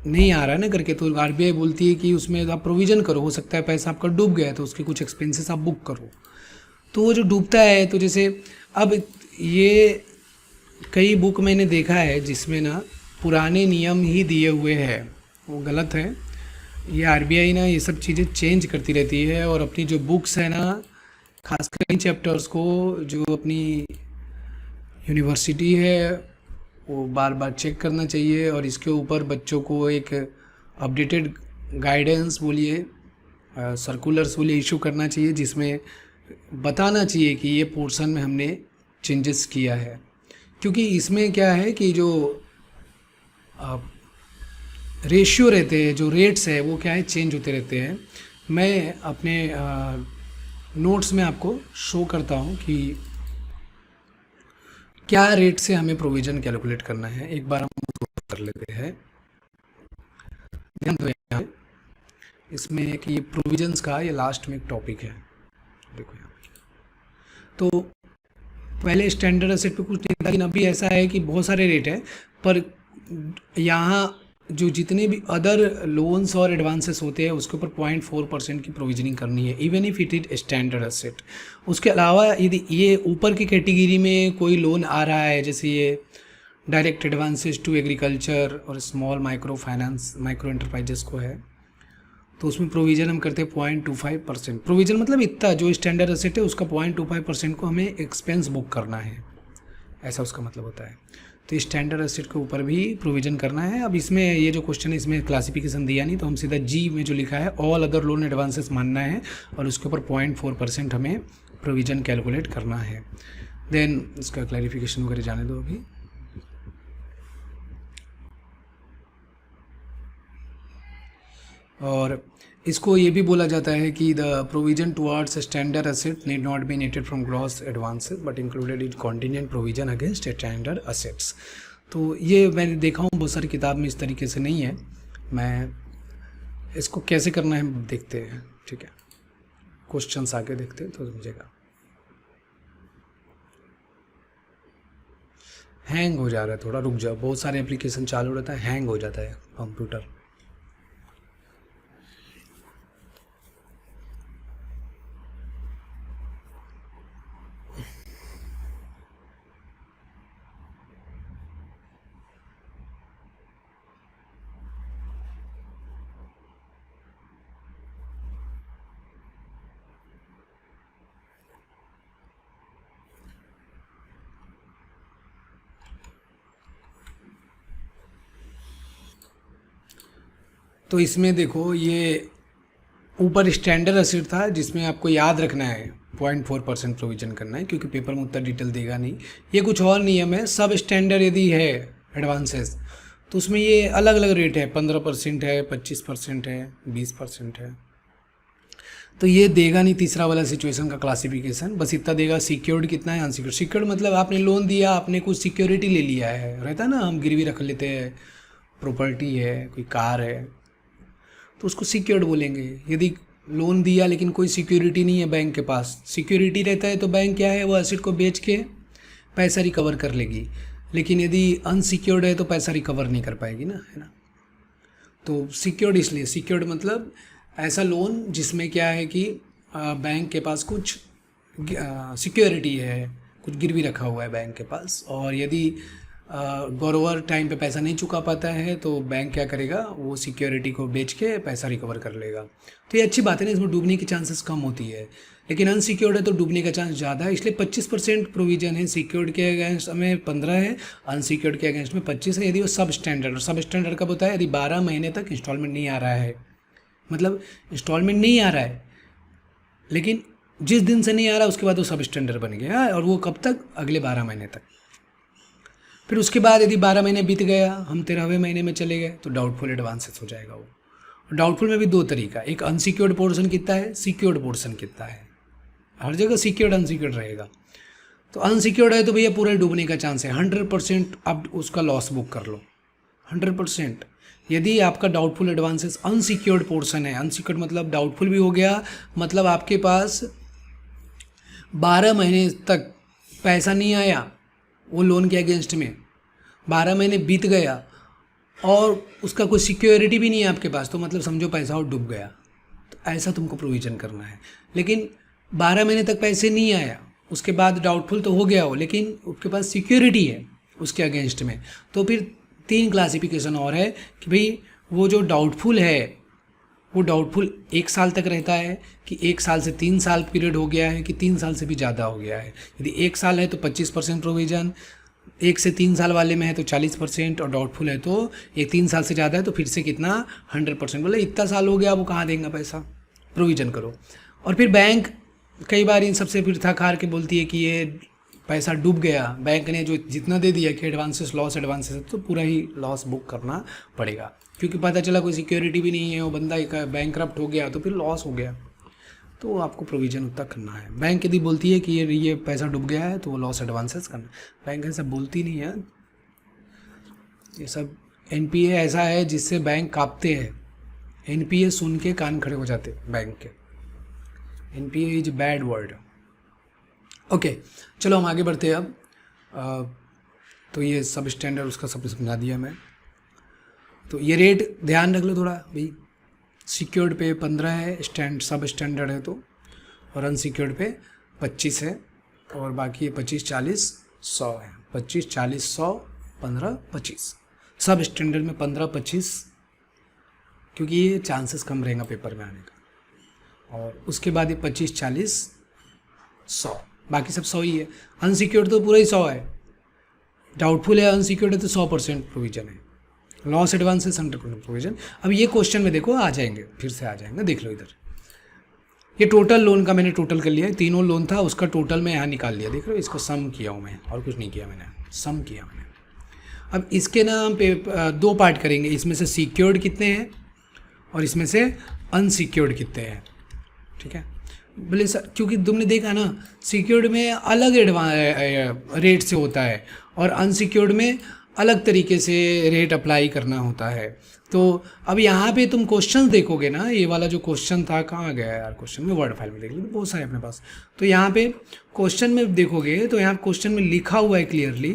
नहीं आ रहा है ना करके, तो आरबीआई बोलती है कि उसमें आप प्रोविज़न करो, हो सकता है पैसा आपका डूब गया है तो उसके कुछ एक्सपेंसेस आप बुक करो। तो वो जो डूबता है, तो जैसे अब ये कई बुक मैंने देखा है जिसमें ना पुराने नियम ही दिए हुए हैं, वो गलत है। ये आरबीआई ना ये सब चीज़ें चेंज करती रहती है और अपनी जो बुक्स है ना, खासकर इन चैप्टर्स को जो अपनी यूनिवर्सिटी है वो बार बार चेक करना चाहिए और इसके ऊपर बच्चों को एक अपडेटेड गाइडेंस बोलिए, सर्कुलर्स बोलिए इशू करना चाहिए, जिसमें बताना चाहिए कि ये पोर्शन में हमने चेंजेस किया है। क्योंकि इसमें क्या है कि जो रेशियो रहते हैं, जो रेट्स है वो क्या है चेंज होते रहते हैं। मैं अपने नोट्स में आपको शो करता हूँ कि क्या रेट से हमें प्रोविज़न कैलकुलेट करना है। एक बार हम उसको कर लेते हैं। ध्यान दो यहाँ पे, इसमें कि ये प्रोविजंस का ये लास्ट में एक टॉपिक है, देखो यहाँ पे। तो पहले स्टैंडर्ड एसेट पे कुछ नहीं था, लेकिन अभी ऐसा है कि बहुत सारे रेट है, पर यहाँ जो जितने भी अदर लोन्स और एडवांसेस होते हैं उसके ऊपर 0.4% की प्रोविजनिंग करनी है, even if it is standard asset. उसके अलावा यदि ये ऊपर की कैटेगरी में कोई लोन आ रहा है, जैसे ये डायरेक्ट एडवांसेस टू एग्रीकल्चर और small micro finance, micro enterprises को है, तो उसमें प्रोविज़न हम करते हैं 0.25%। प्रोविज़न मतलब इतना जो स्टैंडर्ड एसेट है उसका 0.25% को हमें एक्सपेंस बुक करना है, ऐसा उसका मतलब होता है। तो स्टैंडर्ड एसेट के ऊपर भी प्रोविज़न करना है। अब इसमें ये जो क्वेश्चन है इसमें क्लासिफिकेशन दिया नहीं, तो हम सीधा जी में जो लिखा है ऑल अदर लोन एडवांसेस मानना है और उसके ऊपर 0.4% हमें प्रोविज़न कैलकुलेट करना है। देन इसका क्लैरिफिकेशन वगैरह जाने दो अभी। और इसको ये भी बोला जाता है कि the provision towards standard asset need not be netted from gross advances but included in contingent provision against standard assets. तो ये मैंने देखा हूँ बहुत सारी किताब में इस तरीके से नहीं है। मैं इसको कैसे करना है देखते हैं, ठीक है, क्वेश्चंस आगे देखते हैं तो समझेगा। हैंग हो जा रहा है थोड़ा, रुक जाओ, बहुत सारे एप्लीकेशन चालू रहता है, हैंग हो जाता है कंप्यूटर। तो इसमें देखो ये ऊपर स्टैंडर्ड एसेट था जिसमें आपको याद रखना है 0.4% प्रोविजन करना है, क्योंकि पेपर में उतना डिटेल देगा नहीं। ये कुछ और नियम है। सब स्टैंडर्ड यदि है एडवांसेस तो उसमें ये अलग अलग रेट है, 15% है, 25% है, 20% है। तो ये देगा नहीं तीसरा वाला सिचुएशन का क्लासिफिकेशन, बस इतना देगा सिक्योर्ड कितना है, अनसिक्योर्ड। सिक्योर्ड मतलब आपने लोन दिया, आपने कुछ सिक्योरिटी ले लिया है, रहता है ना, हम गिरवी रख लेते हैं, प्रॉपर्टी है, कोई कार है, तो उसको सिक्योर्ड बोलेंगे। यदि लोन दिया लेकिन कोई सिक्योरिटी नहीं है बैंक के पास, सिक्योरिटी रहता है तो बैंक क्या है वो एसेट को बेच के पैसा रिकवर कर लेगी, लेकिन यदि अनसिक्योर्ड है तो पैसा रिकवर नहीं कर पाएगी ना, है ना। तो सिक्योर्ड इसलिए, सिक्योर्ड मतलब ऐसा लोन जिसमें क्या है कि बैंक के पास कुछ सिक्योरिटी है, कुछ गिरवी रखा हुआ है बैंक के पास, और यदि बोरोवर टाइम पे पैसा नहीं चुका पाता है तो बैंक क्या करेगा, वो सिक्योरिटी को बेच के पैसा रिकवर कर लेगा। तो ये अच्छी बात है ना, इसमें डूबने की चांसेस कम होती है। लेकिन अनसिक्योर्ड है तो डूबने का चांस ज़्यादा है, इसलिए 25% प्रोविजन है। सिक्योर्ड के अगेंस्ट में 15 है, अनसिक्योर्ड के अगेंस्ट में 25 है। यदि वो सब स्टैंडर्ड, और सब स्टैंडर्ड कब होता है, यदि 12 महीने तक इंस्टॉलमेंट नहीं आ रहा है, मतलब इंस्टॉलमेंट नहीं आ रहा है लेकिन जिस दिन से नहीं आ रहा उसके बाद वो सब स्टैंडर्ड बन गया, और वो कब तक, अगले 12 महीने तक। फिर उसके बाद यदि 12 महीने बीत गया, हम 13वें महीने में चले गए, तो डाउटफुल एडवांसेस हो जाएगा वो। डाउटफुल में भी दो तरीका, एक अनसिक्योर्ड पोर्शन कितना है, सिक्योर्ड पोर्शन कितना है। हर जगह सिक्योर्ड अनसिक्योर्ड रहेगा। तो अनसिक्योर्ड है तो भैया पूरा डूबने का चांस है, 100% आप उसका लॉस बुक कर लो, 100%। यदि आपका डाउटफुल एडवांसेस अनसिक्योर्ड पोर्शन है, अनसिक्योर्ड मतलब डाउटफुल भी हो गया, मतलब आपके पास 12 महीने तक पैसा नहीं आया वो लोन के अगेंस्ट में, 12 महीने बीत गया और उसका कोई सिक्योरिटी भी नहीं है आपके पास, तो मतलब समझो पैसा और डूब गया। तो ऐसा तुमको प्रोविज़न करना है। लेकिन 12 महीने तक पैसे नहीं आया, उसके बाद डाउटफुल तो हो गया हो, लेकिन उसके पास सिक्योरिटी है उसके अगेंस्ट में, तो फिर 3 क्लासिफिकेशन और है कि भाई वो जो डाउटफुल है वो डाउटफुल 1 साल तक रहता है, कि 1 साल से 3 साल पीरियड हो गया है, कि 3 साल से भी ज़्यादा हो गया है। यदि 1 साल है तो 25% प्रोविज़न, 1 से 3 साल वाले में है तो 40%, और डाउटफुल है तो ये 3 साल से ज़्यादा है तो फिर से कितना, 100%। बोले इतना साल हो गया वो कहाँ देंगे पैसा, प्रोविज़न करो। और फिर बैंक कई बार इन सबसे फिर थक हार के बोलती है कि ये पैसा डूब गया, बैंक ने जो जितना दे दिया कि एडवांसेस लॉस एडवांसेस, तो पूरा ही लॉस बुक करना पड़ेगा, क्योंकि पता चला कोई सिक्योरिटी भी नहीं है, वो बंदा एक बैंकरप्ट हो गया तो फिर लॉस हो गया। तो आपको प्रोविज़न उतना करना है। बैंक यदि बोलती है कि ये पैसा डूब गया है तो वो लॉस एडवांसेस करना, बैंक ऐसा बोलती नहीं है। ये सब NPA ऐसा है जिससे बैंक कांपते हैं, NPA सुन के कान खड़े हो जाते बैंक के। NPA is bad word. Okay, चलो हम आगे बढ़ते हैं अब। तो ये सब स्टैंडर्ड उसका सब समझा दिया मैं। तो ये रेट ध्यान रख लो थोड़ा भाई, सिक्योर्ड पे 15 है, सब स्टैंडर्ड है तो, और अनसिक्योर्ड पे 25 है, और बाकी ये 25, 40, 100 है। 25, 40, 100, 15, 25। सब स्टैंडर्ड में 15, 25, क्योंकि ये चांसेस कम रहेगा पेपर में आने का। और उसके बाद ये 25, 40, 100, बाकी सब 100 ही है। अनसिक्योर्ड तो पूरा ही 100 है, डाउटफुल है, अनसिक्योर्ड है तो 100% प्रोविजन है, लॉस एडवांसेस 100% प्रोविजन। अब ये क्वेश्चन में देखो आ जाएंगे, फिर से आ जाएंगे, देख लो इधर। ये टोटल लोन का मैंने टोटल कर लिया है, तीनों लोन था उसका टोटल मैं यहाँ निकाल लिया, देख रहे हो, इसको सम किया हूँ मैं, और कुछ नहीं किया मैंने, सम किया मैंने। अब इसके ना हम 2 पार्ट करेंगे, इसमें से सिक्योर्ड कितने हैं और इसमें से अनसिक्योर्ड कितने हैं, ठीक है। बोले सर क्योंकि तुमने देखा ना, सिक्योर्ड में अलग रेट से होता है और अनसिक्योर्ड में अलग तरीके से रेट अप्लाई करना होता है। तो अब यहाँ पे तुम क्वेश्चन देखोगे ना, ये वाला जो क्वेश्चन था कहाँ गया यार, क्वेश्चन में वर्ड फाइल में देख लो, बहुत सारे अपने पास। तो यहाँ पे क्वेश्चन में देखोगे तो यहाँ क्वेश्चन में लिखा हुआ है क्लियरली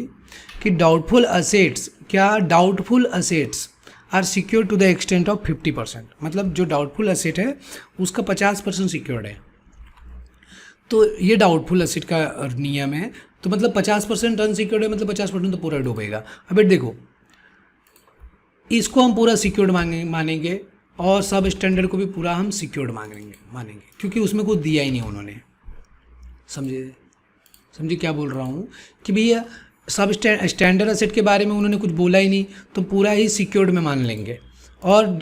कि डाउटफुल असेट्स, क्या doubtful assets are secure to the extent of 50%, मतलब जो डाउटफुल असेट है उसका 50% सिक्योर्ड है। तो ये डाउटफुल असेट का नियम है, तो मतलब 50% अनसिक्योर्ड है, मतलब 50% तो पूरा डूबेगा। अब देखो, इसको हम पूरा सिक्योर्ड मानेंगे और सब स्टैंडर्ड को भी पूरा हम सिक्योर्ड मानेंगे, क्योंकि उसमें कुछ दिया ही नहीं उन्होंने। समझे क्या बोल रहा हूँ कि भैया सब स्टैंडर्ड असेट के बारे में उन्होंने कुछ बोला ही नहीं, तो पूरा ही सिक्योर्ड में मान लेंगे। और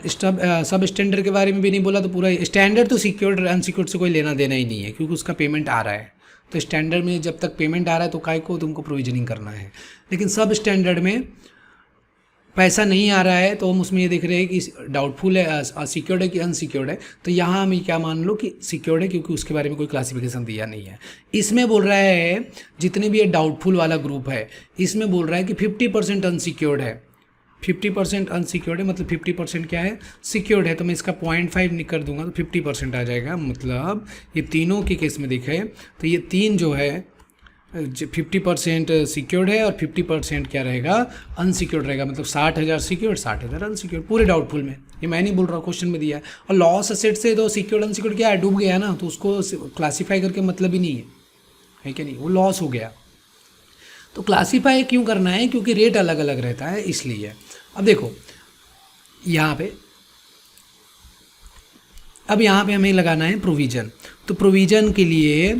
सब स्टैंडर्ड के बारे में भी नहीं बोला, तो पूरा स्टैंडर्ड तो सिक्योर्ड अनसिक्योर्ड से कोई लेना देना ही नहीं है, क्योंकि उसका पेमेंट आ रहा है। तो स्टैंडर्ड में जब तक पेमेंट आ रहा है तो काय को तुमको प्रोविजनिंग करना है। लेकिन सब स्टैंडर्ड में पैसा नहीं आ रहा है तो हम उसमें ये देख रहे हैं कि डाउटफुल है, सिक्योर्ड है कि अनसिक्योर्ड है। तो यहाँ हम क्या मान लो कि सिक्योर्ड है, क्योंकि उसके बारे में कोई क्लासिफिकेशन दिया नहीं है। इसमें बोल रहा है जितने भी ये डाउटफुल वाला ग्रुप है, इसमें बोल रहा है कि 50% अनसिक्योर्ड है, 50% अनसिक्योर्ड है, मतलब 50% क्या है, सिक्योर्ड है। तो मैं इसका 0.5 कर दूंगा तो 50% आ जाएगा। मतलब ये तीनों के केस में देखें तो ये 3 जो है 50% सिक्योर्ड है और 50% क्या रहेगा, अनसिक्योर्ड रहेगा। मतलब 60,000 सिक्योर्ड, 60,000 अनसिक्योर्ड, पूरे डाउटफुल में। ये मैं नहीं बोल रहा, क्वेश्चन में दिया है। और लॉस असेट से तो सिक्योर्ड अनसिक्योर्ड क्या है, डूब गया ना, तो उसको क्लासीफाई करके मतलब ही नहीं है क्या नहीं, वो लॉस हो गया। तो क्लासीफाई क्यों करना है, क्योंकि रेट अलग अलग रहता है इसलिए। अब देखो यहाँ पे, अब यहाँ पे हमें लगाना है प्रोविज़न। तो प्रोविज़न के लिए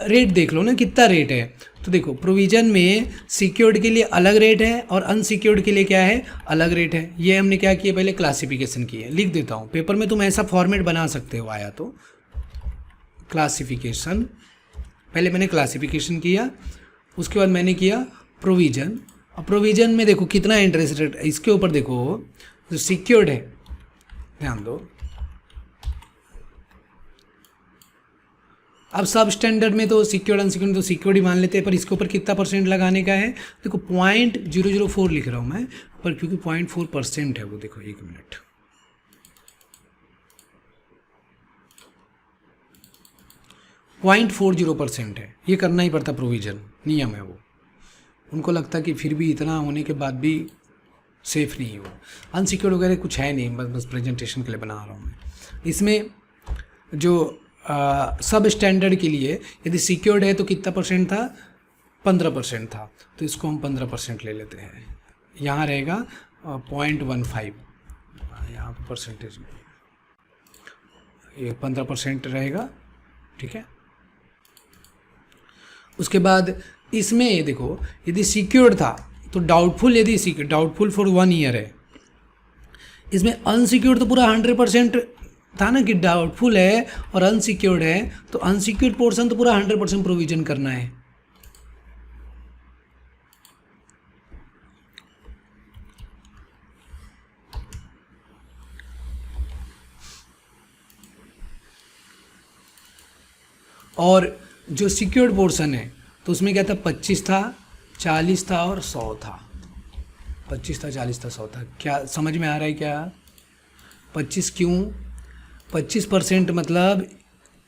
रेट देख लो ना कितना रेट है। तो देखो प्रोविज़न में सिक्योर्ड के लिए अलग रेट है और अनसिक्योर्ड के लिए क्या है, अलग रेट है। ये हमने क्या किया, पहले क्लासिफिकेशन की है, लिख देता हूँ पेपर में, तुम ऐसा फॉर्मेट बना सकते हो। आया तो क्लासिफिकेशन, पहले मैंने क्लासिफिकेशन किया, उसके बाद मैंने किया प्रोविज़न। अब प्रोविज़न में देखो कितना इंटरेस्ट रेट, इसके ऊपर देखो जो सिक्योर्ड है, ध्यान दो। अब सब स्टैंडर्ड में तो सिक्योर्ड अनसिक्योर्ड तो सिक्योर्ड ही मान लेते हैं, पर इसके ऊपर कितना परसेंट लगाने का है, देखो 0.004 लिख रहा हूँ मैं, पर क्योंकि 0.4% है वो, देखो 1 मिनट, .40% है, ये करना ही पड़ता, प्रोविज़न नियम है वो। उनको लगता कि फिर भी इतना होने के बाद भी सेफ नहीं है वो। अनसिक्योर्ड वगैरह कुछ है नहीं, बस प्रेजेंटेशन के लिए बना रहा हूँ मैं। इसमें जो सब स्टैंडर्ड के लिए यदि सिक्योर्ड है तो कितना परसेंट था, 15% था, तो इसको हम 15% ले लेते हैं। यहाँ रहेगा 0.15, यहाँ पर परसेंटेज में ये 15% रहेगा, ठीक है। उसके बाद इसमें ये देखो यदि सिक्योर्ड था तो डाउटफुल, यदि डाउटफुल फॉर 1 ईयर है, इसमें अनसिक्योर्ड तो पूरा 100% था ना, कि डाउटफुल है और अनसिक्योर्ड है, तो अनसिक्योर्ड पोर्शन तो पूरा 100% प्रोविज़न करना है। और जो सिक्योर्ड पोर्शन है तो उसमें क्या था, 25 था, 40 था और 100 था। 25 था, 40 था, 100 था। क्या समझ में आ रहा है क्या? 25 क्यों? 25% मतलब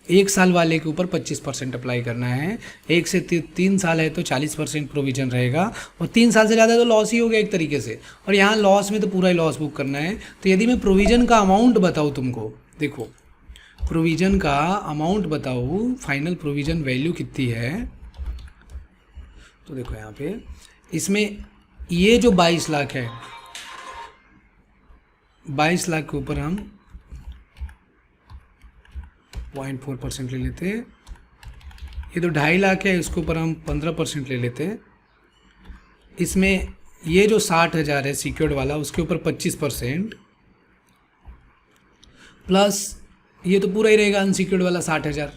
1 साल वाले के ऊपर 25% अप्लाई करना है। 1 से 3 साल है तो 40% प्रोविज़न रहेगा, और 3 साल से ज़्यादा तो लॉस ही हो गया एक तरीके से, और यहाँ लॉस में तो पूरा ही लॉस बुक करना है। तो यदि मैं प्रोविज़न का अमाउंट बताऊँ तुमको, देखो प्रोविज़न का अमाउंट बताऊँ, फाइनल प्रोविज़न वैल्यू कितनी है, तो देखो यहाँ पे इसमें ये जो 22 लाख है, 22 लाख के ऊपर हम 0.4% ले लेते हैं। ये तो 2.5 लाख है, इसके ऊपर हम 15% ले लेते हैं। इसमें ये जो 60,000 है सिक्योर्ड वाला, उसके ऊपर 25% प्लस ये तो पूरा ही रहेगा अनसिक्योर्ड वाला 60,000,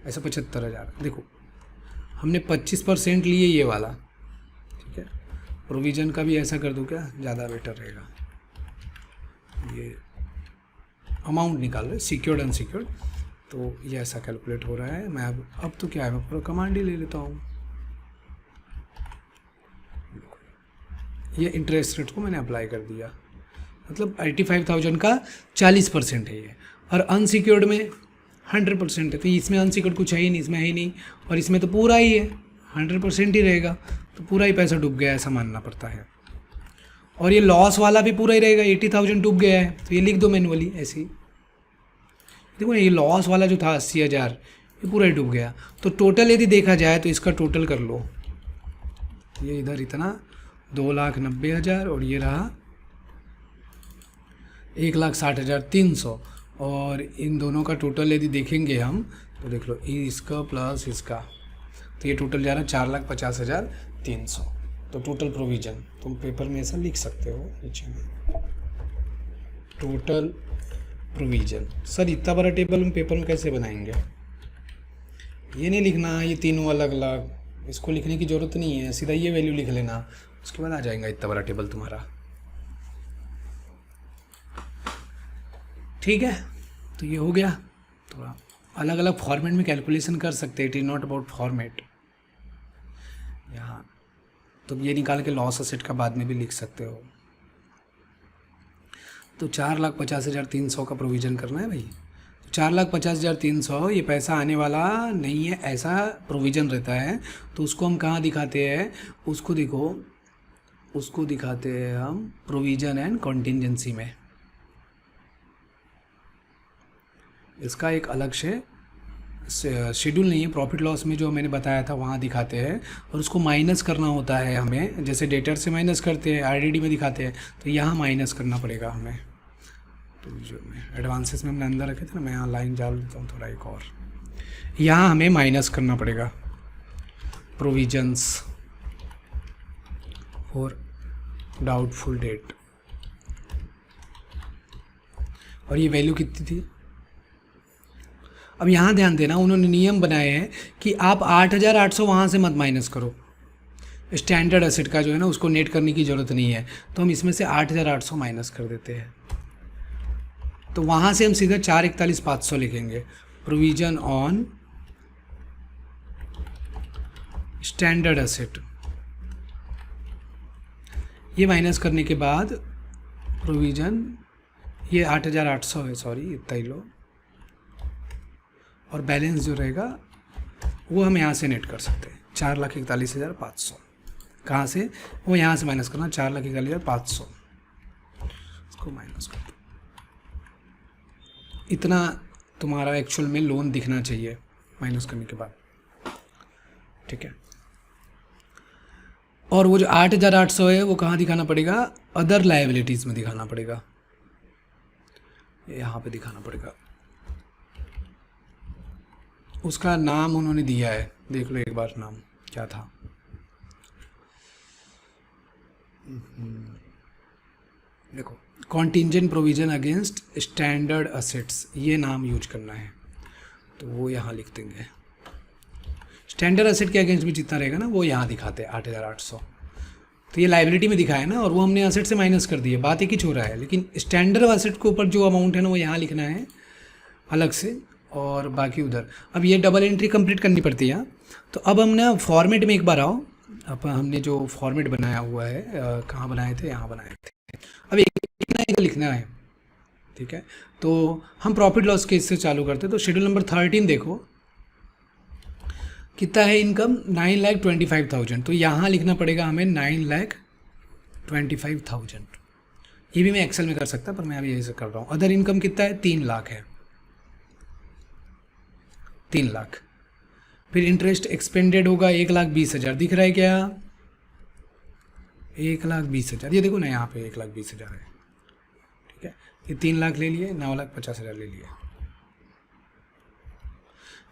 ऐसा 75,000। देखो हमने 25% लिए ये वाला, ठीक है। प्रोविज़न का भी ऐसा कर दूँ क्या, ज़्यादा बेटर रहेगा। ये अमाउंट निकाल रहे सिक्योर्ड अनसिक्योर्ड, तो ये ऐसा कैलकुलेट हो रहा है। मैं अब तो क्या है, मैं पूरा कमांड ही ले लेता हूँ। ये इंटरेस्ट रेट को मैंने अप्लाई कर दिया, मतलब 85,000 का 40% है ये, और अनसिक्योर्ड में 100% है। तो इसमें अनसिक्योर्ड कुछ है ही नहीं, इसमें है ही नहीं, और इसमें तो पूरा ही है, 100% ही रहेगा, तो पूरा ही पैसा डूब गया ऐसा मानना पड़ता है। और ये लॉस वाला भी पूरा ही रहेगा, 80,000 डूब गया है, तो ये लिख दो मैनुअली ऐसे ही। देखो ये लॉस वाला जो था 80,000, ये पूरा ही डूब गया। तो टोटल यदि देखा जाए तो इसका टोटल कर लो, ये इधर इतना 2,90,000 और ये रहा 1,60,300, और इन दोनों का टोटल यदि देखेंगे हम तो देख लो इसका प्लस इसका, तो ये टोटल जा रहा है 4,50,300। तो टोटल प्रोविज़न तुम पेपर में ऐसा लिख सकते हो नीचे में, टोटल प्रोविज़न। सर इतना बड़ा टेबल हम पेपर में कैसे बनाएंगे? ये नहीं लिखना ये तीनों अलग अलग, इसको लिखने की ज़रूरत नहीं है, सीधा ये वैल्यू लिख लेना, उसके बाद आ जाएगा इतना बड़ा टेबल तुम्हारा, ठीक है। तो ये हो गया। थोड़ा अलग अलग फॉर्मेट में कैलकुलेशन कर सकते हैं, it is not about format. यहाँ तो ये निकाल के लॉस असेट का बाद में भी लिख सकते हो। तो 4,50,300 का प्रोविज़न करना है भाई। 4,50,300 ये पैसा आने वाला नहीं है, ऐसा प्रोविज़न रहता है। तो उसको हम कहाँ दिखाते हैं, उसको देखो, उसको दिखाते हैं हम प्रोविज़न एंड कॉन्टिजेंसी में। इसका एक अलग से शेड्यूल नहीं है, प्रॉफिट लॉस में जो मैंने बताया था वहाँ दिखाते हैं, और उसको माइनस करना होता है हमें, जैसे डेटर से माइनस करते हैं, आरडीडी में दिखाते हैं, तो यहाँ माइनस करना पड़ेगा हमें। तो जो एडवांसेस में हमने अंदर रखे थे ना, मैं यहाँ लाइन डाल देता हूँ थोड़ा एक और, यहाँ हमें माइनस करना पड़ेगा प्रोविजंस फॉर डाउटफुल डेट, और ये वैल्यू कितनी थी। अब यहाँ ध्यान देना, उन्होंने नियम बनाए हैं कि आप 8,800 वहाँ से मत माइनस करो, स्टैंडर्ड एसेट का जो है ना उसको नेट करने की ज़रूरत नहीं है, तो हम इसमें से 8,800 माइनस कर देते हैं। तो वहाँ से हम सीधा 4,41,500 लिखेंगे, प्रोविजन ऑन स्टैंडर्ड एसेट। ये माइनस करने के बाद प्रोविजन, ये 8,800 है, सॉरी इतना ही लो, और बैलेंस जो रहेगा वो हम यहाँ से नेट कर सकते हैं, 4,41,500। कहाँ से? वो यहाँ से माइनस करना, 4,41,500, इसको माइनस कर दो। इतना तुम्हारा एक्चुअल में लोन दिखना चाहिए माइनस करने के बाद, ठीक है। और वो जो 8,800 है वो कहाँ दिखाना पड़ेगा? अदर लायबिलिटीज़ में दिखाना पड़ेगा, यहाँ पे दिखाना पड़ेगा। उसका नाम उन्होंने दिया है, देख लो एक बार नाम क्या था। देखो, contingent provision against standard assets, ये नाम यूज करना है, तो वो यहाँ लिख देंगे। स्टैंडर्ड असेट के अगेंस्ट भी जितना रहेगा ना वो यहाँ दिखाते हैं 8,800। तो ये लाइबिलिटी में दिखाया ना, और वो हमने असेट से माइनस कर दिया, बात एक ही हो रहा है, लेकिन स्टैंडर्ड असेट के ऊपर जो अमाउंट है ना वो यहाँ लिखना है अलग से, और बाकी उधर। अब ये डबल एंट्री कंप्लीट करनी पड़ती है। तो अब हम ना फॉर्मेट में एक बार आओ, अब हमने जो फॉर्मेट बनाया हुआ है, कहाँ बनाए थे? यहाँ बनाए थे। अब एक लिखना है, ठीक है। तो हम प्रॉफिट लॉस केस से चालू करते हैं। तो शेड्यूल नंबर 13 देखो, कितना है इनकम? 9,25,000। तो यहाँ लिखना पड़ेगा हमें 9,25,000। ये भी मैं एक्सेल में कर सकता, पर मैं अभी यही से कर रहा हूँ। अदर इनकम कितना है? 3 लाख है, 3 लाख। फिर इंटरेस्ट एक्सपेंडेड होगा 1,20,000, दिख रहा है क्या? 1,20,000, ये देखो ना यहाँ पे 1,20,000 है, ठीक है। ये 3 लाख ले लिए, 9,50,000 ले लिए।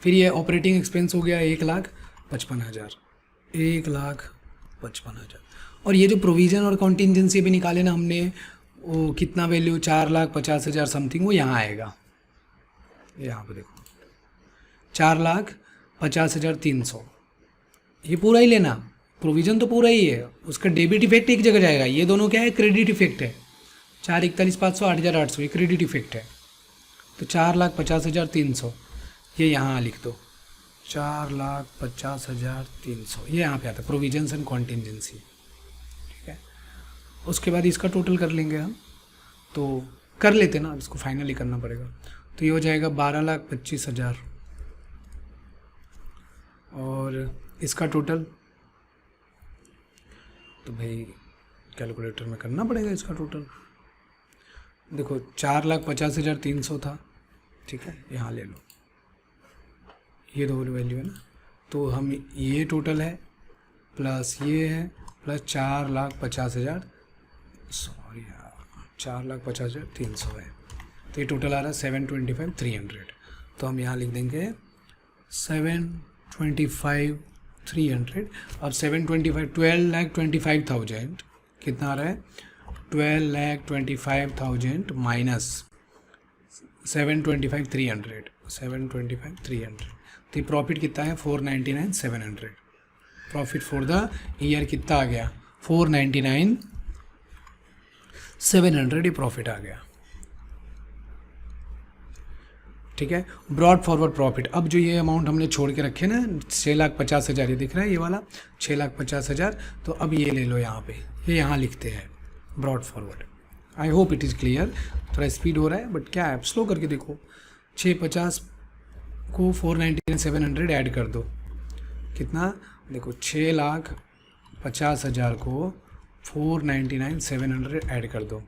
फिर ये ऑपरेटिंग एक्सपेंस हो गया 1,55,000, 1,55,000। और ये जो प्रोविज़न और कॉन्टिजेंसी भी निकाले ना हमने, वो कितना वैल्यू? 4,50,000 समथिंग, वो यहाँ आएगा। यहाँ पे देखो 4,50,300, ये पूरा ही लेना, प्रोविज़न तो पूरा ही है, उसका डेबिट इफेक्ट एक जगह जाएगा। ये दोनों क्या है? क्रेडिट इफेक्ट है। 4,41,500, 8,800 ये क्रेडिट इफेक्ट है। तो 4,50,300 ये यहाँ लिख दो, 4,50,300 ये यहाँ पे आता है, प्रोविजंस एंड कॉन्टिजेंसी, ठीक है। उसके बाद इसका टोटल कर लेंगे हम, तो कर लेते ना, इसको फाइनली करना पड़ेगा। तो ये हो जाएगा 12,25,000, और इसका टोटल तो भाई कैलकुलेटर में करना पड़ेगा इसका टोटल। देखो 4,50,300 था, ठीक है, यहाँ ले लो, ये दो वैल्यू है ना। तो हम ये टोटल है प्लस ये है प्लस 4,50,000, सॉरी यार 4,50,300 है, तो ये टोटल आ रहा है 725,300। तो हम यहाँ लिख देंगे 725,300। अब 12,25,000 कितना आ रहा है? 12,25,000 माइनस 725,300, तो प्रॉफिट कितना है? 499,700। प्रॉफिट फॉर द ईयर कितना आ गया? 499,700 ये प्रॉफिट आ गया, ठीक है। ब्रॉड फॉरवर्ड प्रॉफिट, अब जो ये अमाउंट हमने छोड़ के रखे ना 6,50,000, ये दिख रहा है ये वाला 6,50,000, तो अब ये ले लो यहाँ पे, ये यहाँ लिखते हैं brought forward. I hope it is clear. थोड़ा स्पीड हो रहा है बट क्या है, स्लो करके देखो। 650 को 499,700 ऐड कर दो, कितना? देखो 6,50,000 को 499,700 ऐड कर दो,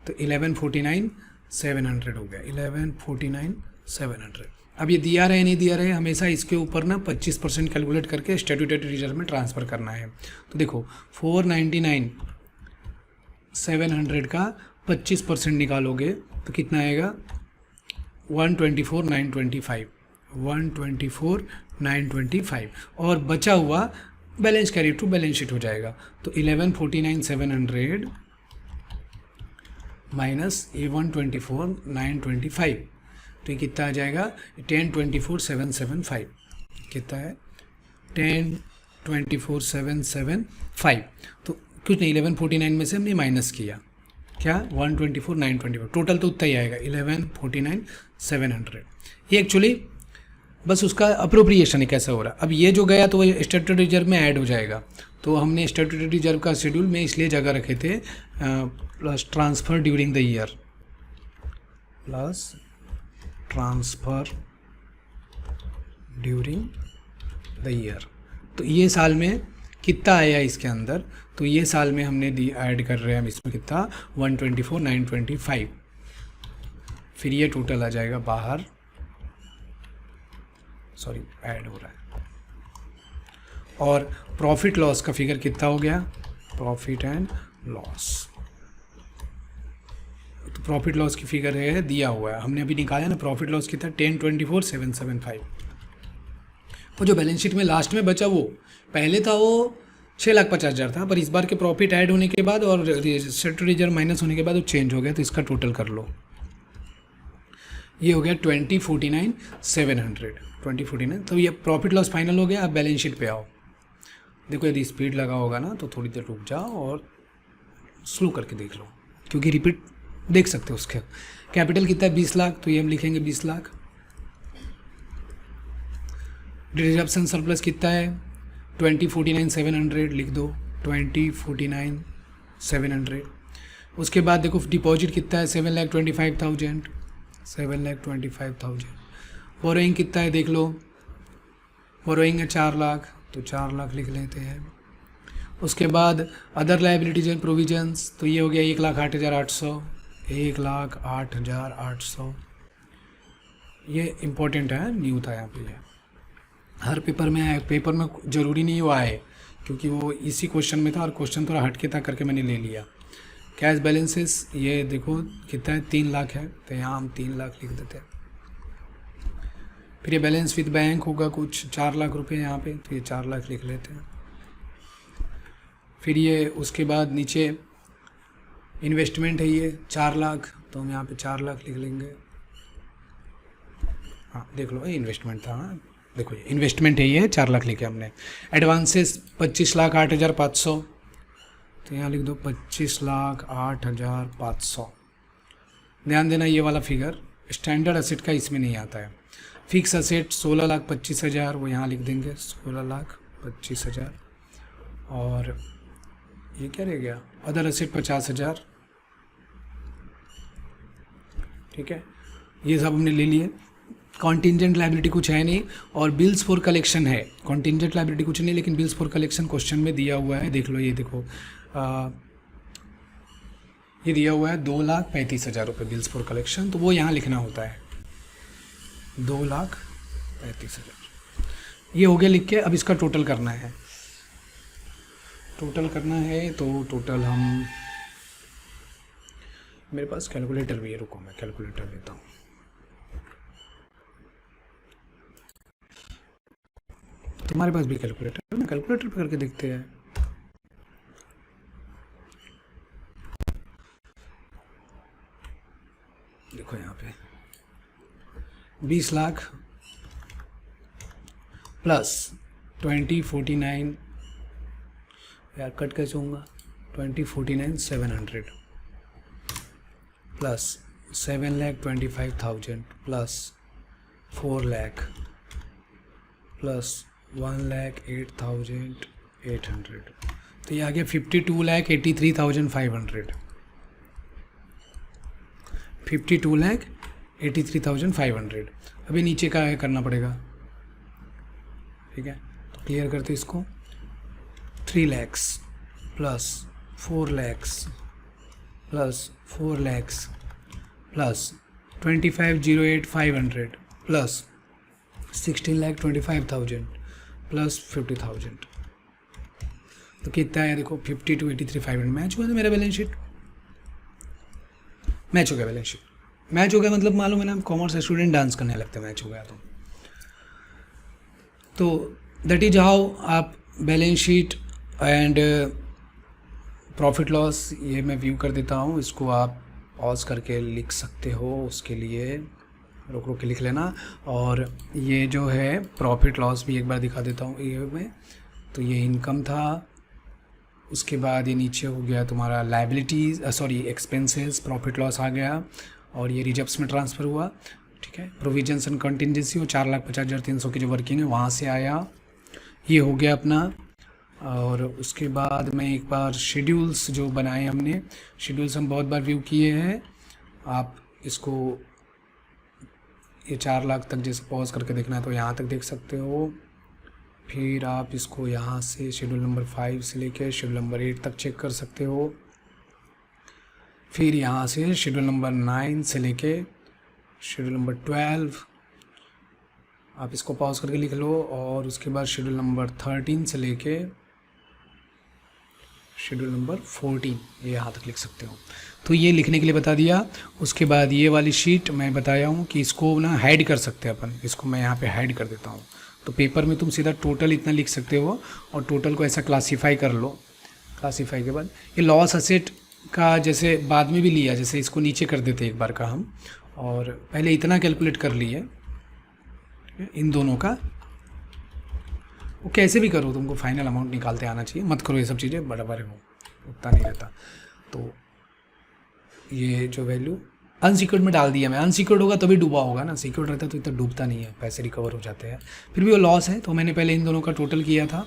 तो 11,49,700 हो गया, 11,49,700। अब ये दिया रहे नहीं दिया रहे, हमेशा इसके ऊपर ना 25% कैलकुलेट करके स्टैट्यूटरी रिजर्व में ट्रांसफ़र करना है। तो देखो 499,700 का 25% निकालोगे तो कितना आएगा 124,925, 124,925 और बचा हुआ balance carry to balance sheet हो जाएगा। तो 1149,700 माइनस ये 124,925, तो ये कितना आ जाएगा 1024,775, कितना है 1024,775। तो कुछ नहीं 1149 में से हमने माइनस किया क्या 124,925, टोटल तो उतना ही आएगा 1149,700। ये एक्चुअली बस उसका अप्रोप्रिएशन है कैसा हो रहा है। अब ये जो गया तो वो स्टैट्यूटरी रिजर्व में ऐड हो जाएगा। तो हमने स्टैट्यूटरी रिजर्व का शेड्यूल में इसलिए जगह रखे थे plus transfer during the year, plus transfer during the year. तो ये साल में कितना आया इसके अंदर, तो ये साल में हमने ऐड कर रहे हैं हम इसमें कितना 124,925, फिर ये टोटल आ जाएगा बाहर, सॉरी ऐड हो रहा है। और प्रॉफिट लॉस का फिगर कितना हो गया, प्रॉफिट एंड लॉस, तो प्रॉफिट लॉस की फिगर है दिया हुआ है, हमने अभी निकाला ना प्रॉफिट लॉस कितना 1024,775। वो जो बैलेंस शीट में लास्ट में बचा वो पहले था वो 6,50,000 था, पर इस बार के प्रॉफिट ऐड होने के बाद और स्टैट्यूटरी रिजर्व माइनस होने के बाद वो चेंज हो गया। तो इसका टोटल कर लो, ये हो गया 20,49,700, 20,49। तो ये प्रॉफिट लॉस फाइनल हो गया। अब बैलेंस शीट पे आओ, देखो यदि स्पीड लगा होगा ना तो थोड़ी देर रुक जाओ और स्लो करके देख लो, क्योंकि रिपीट देख सकते हो उसके। कैपिटल कितना है 20 लाख, तो ये हम लिखेंगे 20 लाख। डिडक्शन सरप्लस कितना है 20,49,700 लिख दो, 20,49,700। उसके बाद देखो डिपॉजिट कितना है 7,25,000, 7,25,000। बोरोइंग कितना है देख लो, बोरोइंग है 4 लाख, तो 4 लाख लिख लेते हैं। उसके बाद अदर लाइबिलिटीज एंड प्रोविजंस, तो ये हो गया 1,08,800, 1,08,800। ये इम्पोर्टेंट है, न्यू था यहाँ पे, ये हर पेपर में आए, पेपर में ज़रूरी नहीं वो आए क्योंकि वो इसी क्वेश्चन में था और क्वेश्चन थोड़ा हटके था करके मैंने ले लिया। कैश बैलेंसेस ये देखो कितना है 3 लाख है, तो यहाँ हम 3 लाख लिख देते हैं। फिर ये बैलेंस विद बैंक होगा कुछ 4 लाख रुपए यहाँ पे, तो ये 4 लाख लिख लेते हैं। फिर ये उसके बाद नीचे इन्वेस्टमेंट है ये 4 लाख, तो हम यहाँ पे 4 लाख लिख लेंगे। हाँ देख लो ये इन्वेस्टमेंट था, हाँ देखो ये इन्वेस्टमेंट है ये 4 लाख लिखे हमने। एडवांसेस 25,08,500, तो यहाँ लिख दो 25,08,500। ध्यान देना ये वाला फिगर स्टैंडर्ड असेट का इसमें नहीं आता है। फिक्स असेट 16,25,000, वो यहाँ लिख देंगे 16,25,000। और ये क्या रह गया अदर असेट 50,000, ठीक है ये सब हमने ले लिए। कॉन्टिंजेंट लाइबिलिटी कुछ है नहीं और बिल्स फॉर कलेक्शन है, कॉन्टिंजेंट लाइबिलिटी कुछ नहीं लेकिन बिल्स फॉर कलेक्शन क्वेश्चन में दिया हुआ है, देख लो ये देखो ये दिया हुआ है 2,35,000 रुपये बिल्स फॉर कलेक्शन, तो वो यहाँ लिखना होता है 2,35,000। ये हो गया लिख के। अब इसका टोटल करना है, टोटल करना है तो टोटल हम, मेरे पास कैलकुलेटर भी है, रुको मैं कैलकुलेटर लेता हूँ। तुम्हारे पास भी कैलकुलेटर है ना, कैलकुलेटर पे करके देखते हैं। देखो यहाँ पे 20 लाख प्लस 20,49, यार कट कैसे होगा 20,49,700 प्लस 7,25,000 प्लस 4 लाख प्लस 1,08,800, तो ये आ गया 52,83,500, 52,83,500। अभी नीचे का है करना पड़ेगा, ठीक है तो क्लियर करते इसको। 3 lakh plus 4 lakh plus 4 lakh plus 25,08,500 plus 16,25,000 plus 50,000 तो कितना है देखो 50 to 83,500 मैच हुआ था मेरा बैलेंस शीट। मैच हो गया बैलेंस शीट। मैच हो गया मतलब मालूम है ना, कॉमर्स स्टूडेंट डांस करने लगते हैं मैच हो गया तो दैट इज हाउ आप balance sheet and profit loss, ये मैं व्यू कर देता हूँ। इसको आप पॉज करके लिख सकते हो, उसके लिए रुक रुक के लिख लेना। और ये जो है प्रॉफिट लॉस भी एक बार दिखा देता हूँ ये में। तो ये इनकम था, उसके बाद ये नीचे हो गया तुम्हारा liabilities, sorry expenses, profit loss आ गया और ये रिजर्व्स में ट्रांसफ़र हुआ। ठीक है, प्रोविजंस एंड कंटिजेंसी वो 4,50,300 की जो वर्किंग है वहाँ से आया, ये हो गया अपना। और उसके बाद में एक बार शेड्यूल्स जो बनाए हमने, शेड्यूल्स हम बहुत बार व्यू किए हैं। आप इसको ये 4 लाख तक जैसे पॉज करके देखना है तो यहाँ तक देख सकते हो। फिर आप इसको यहाँ से शेड्यूल नंबर 5 से लेकर शेड्यूल नंबर 8 तक चेक कर सकते हो। फिर यहाँ से शेड्यूल नंबर 9 से लेके शेड्यूल नंबर 12 आप इसको पॉज करके लिख लो। और उसके बाद शेड्यूल नंबर 13 से लेके शेड्यूल नंबर 14 ये यहाँ तक लिख सकते हो। तो ये लिखने के लिए बता दिया। उसके बाद ये वाली शीट मैं बताया हूँ कि इसको ना हाइड कर सकते हैं अपन, इसको मैं यहाँ पे हाइड कर देता हूँ। तो पेपर में तुम सीधा टोटल इतना लिख सकते हो और टोटल को ऐसा क्लासीफाई कर लो। क्लासीफाई के बाद ये लॉस असेट का जैसे बाद में भी लिया, जैसे इसको नीचे कर देते एक बार का हम, और पहले इतना कैलकुलेट कर लिए इन दोनों का। वो कैसे भी करो, तुमको फाइनल अमाउंट निकालते आना चाहिए, मत करो ये सब चीज़ें, बड़ा बड़े हो उतना नहीं रहता। तो ये जो वैल्यू अनसिक्योर्ड में डाल दिया मैं, अनसिक्योर्ड होगा तभी डूबा होगा ना, सिक्योर्ड रहता तो इतना डूबता नहीं है, पैसे रिकवर हो जाते हैं। फिर भी वो लॉस है, तो मैंने पहले इन दोनों का टोटल किया था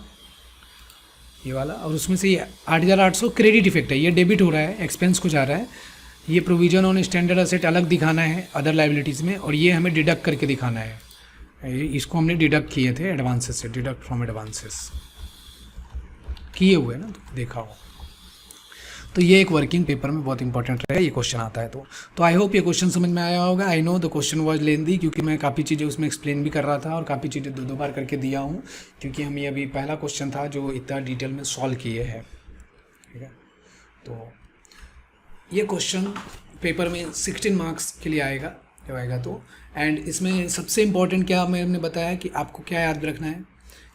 ये वाला, और उसमें से ये 8,800 क्रेडिट इफेक्ट है, ये डेबिट हो रहा है, एक्सपेंस को जा रहा है। ये प्रोविजन ऑन स्टैंडर्ड असेट अलग दिखाना है अदर लाइबिलिटीज़ में, और ये हमें डिडक्ट करके दिखाना है। इसको हमने डिडक्ट किए थे एडवांसेस से, डिडक्ट फ्रॉम एडवांसेस किए हुए ना, तो देखा हो। तो ये एक वर्किंग पेपर में बहुत इंपॉर्टेंट है, ये क्वेश्चन आता है तो आई होप ये क्वेश्चन समझ में आया होगा। I know the question was lengthy, क्योंकि मैं काफ़ी चीज़ें उसमें एक्सप्लेन भी कर रहा था और काफ़ी चीज़ें दो बार करके दिया हूँ, क्योंकि हम ये अभी पहला क्वेश्चन था जो इतना डिटेल में सॉल्व किए हैं। ठीक है, तो ये क्वेश्चन पेपर में 16 मार्क्स के लिए आएगा जब आएगा तो। एंड इसमें सबसे इम्पॉर्टेंट क्या मैंने बताया कि आपको क्या याद रखना है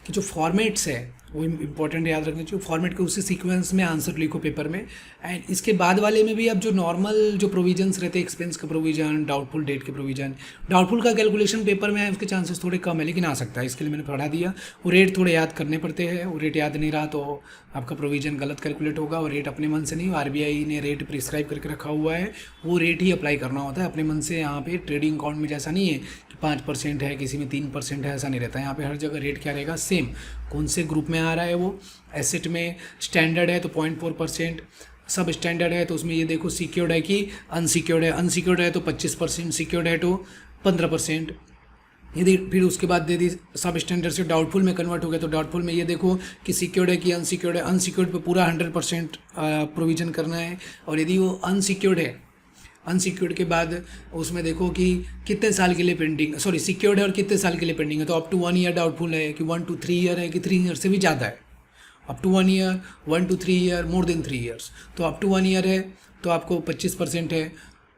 कि जो फॉर्मेट्स है वो इम्पोर्टेंट याद रखना चाहिए। फॉर्मेट के उसी सीक्वेंस में आंसर लिखो पेपर में। एंड इसके बाद वाले में भी अब जो नॉर्मल जो प्रोविजंस रहते हैं, एक्सपेंस का प्रोविजन, डाउटफुल डेट के प्रोविजन, डाउटफुल का कैलकुलेशन पेपर में है उसके चांसेस थोड़े कम है, लेकिन आ सकता है, इसके लिए मैंने पढ़ा दिया। वो रेट थोड़े याद करने पड़ते हैं, वो रेट याद नहीं रहा तो आपका प्रोविजन गलत कैलकुलेट होगा। और रेट अपने मन से नहीं, आरबीआई ने रेट प्रिस्क्राइब करके रखा हुआ है, वो रेट ही अप्लाई करना होता है अपने मन से। यहाँ पे ट्रेडिंग अकाउंट में जैसा नहीं है कि 5% है, किसी में 3% है, ऐसा नहीं रहता है। यहाँ पे हर जगह रेट क्या रहेगा, सेम। कौन से ग्रुप में आ रहा है वो, एसेट में स्टैंडर्ड है तो 0.4%, सब स्टैंडर्ड है तो उसमें ये देखो सिक्योर्ड है कि अनसिक्योर्ड है, अनसिक्योर्ड है तो 25%, सिक्योर्ड है तो 15%। यदि फिर उसके बाद दे दी सब स्टैंडर्ड से डाउटफुल में कन्वर्ट हो गया तो डाउटफुल में ये देखो कि सिक्योर्ड है कि अनसिक्योर्ड है, अनसिक्योर्ड पे पूरा 100% प्रोविजन करना है। और यदि वो अनसिक्योर्ड है, अनसिक्योर्ड के बाद उसमें देखो कि कितने साल के लिए पेंडिंग, सॉरी सिक्योर्ड है और कितने साल के लिए पेंडिंग है, तो अप टू 1 ईयर डाउटफुल है कि 1 to 3 ईयर है कि 3 ईयर से भी ज़्यादा है। Up to 1 year, 1 to 3 year, more than 3 years. तो अप टू 1 ईयर है तो आपको 25% है,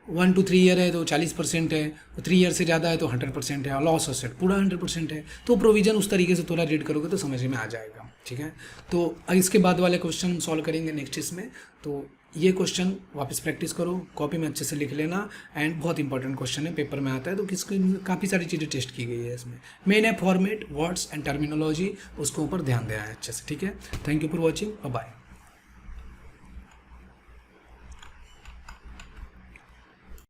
1 to 3 ईयर है तो 40% है, 3 ईयर से ज़्यादा है तो 100% है, और लॉस असेट पूरा 100% है। तो प्रोविजन उस तरीके से थोड़ा रीड करोगे तो समझ में आ जाएगा। ठीक है, तो इसके बाद वाले क्वेश्चन हम सॉल्व करेंगे नेक्स्ट इसमें। तो ये क्वेश्चन वापस प्रैक्टिस करो, कॉपी में अच्छे से लिख लेना। एंड बहुत इंपॉर्टेंट क्वेश्चन है, पेपर में आता है, तो किसकी काफ़ी सारी चीज़ें टेस्ट की गई है इसमें। मेन है फॉर्मेट, वर्ड्स एंड टर्मिनोलॉजी, उसके ऊपर ध्यान देना है अच्छे से। ठीक है, thank you for watching, bye.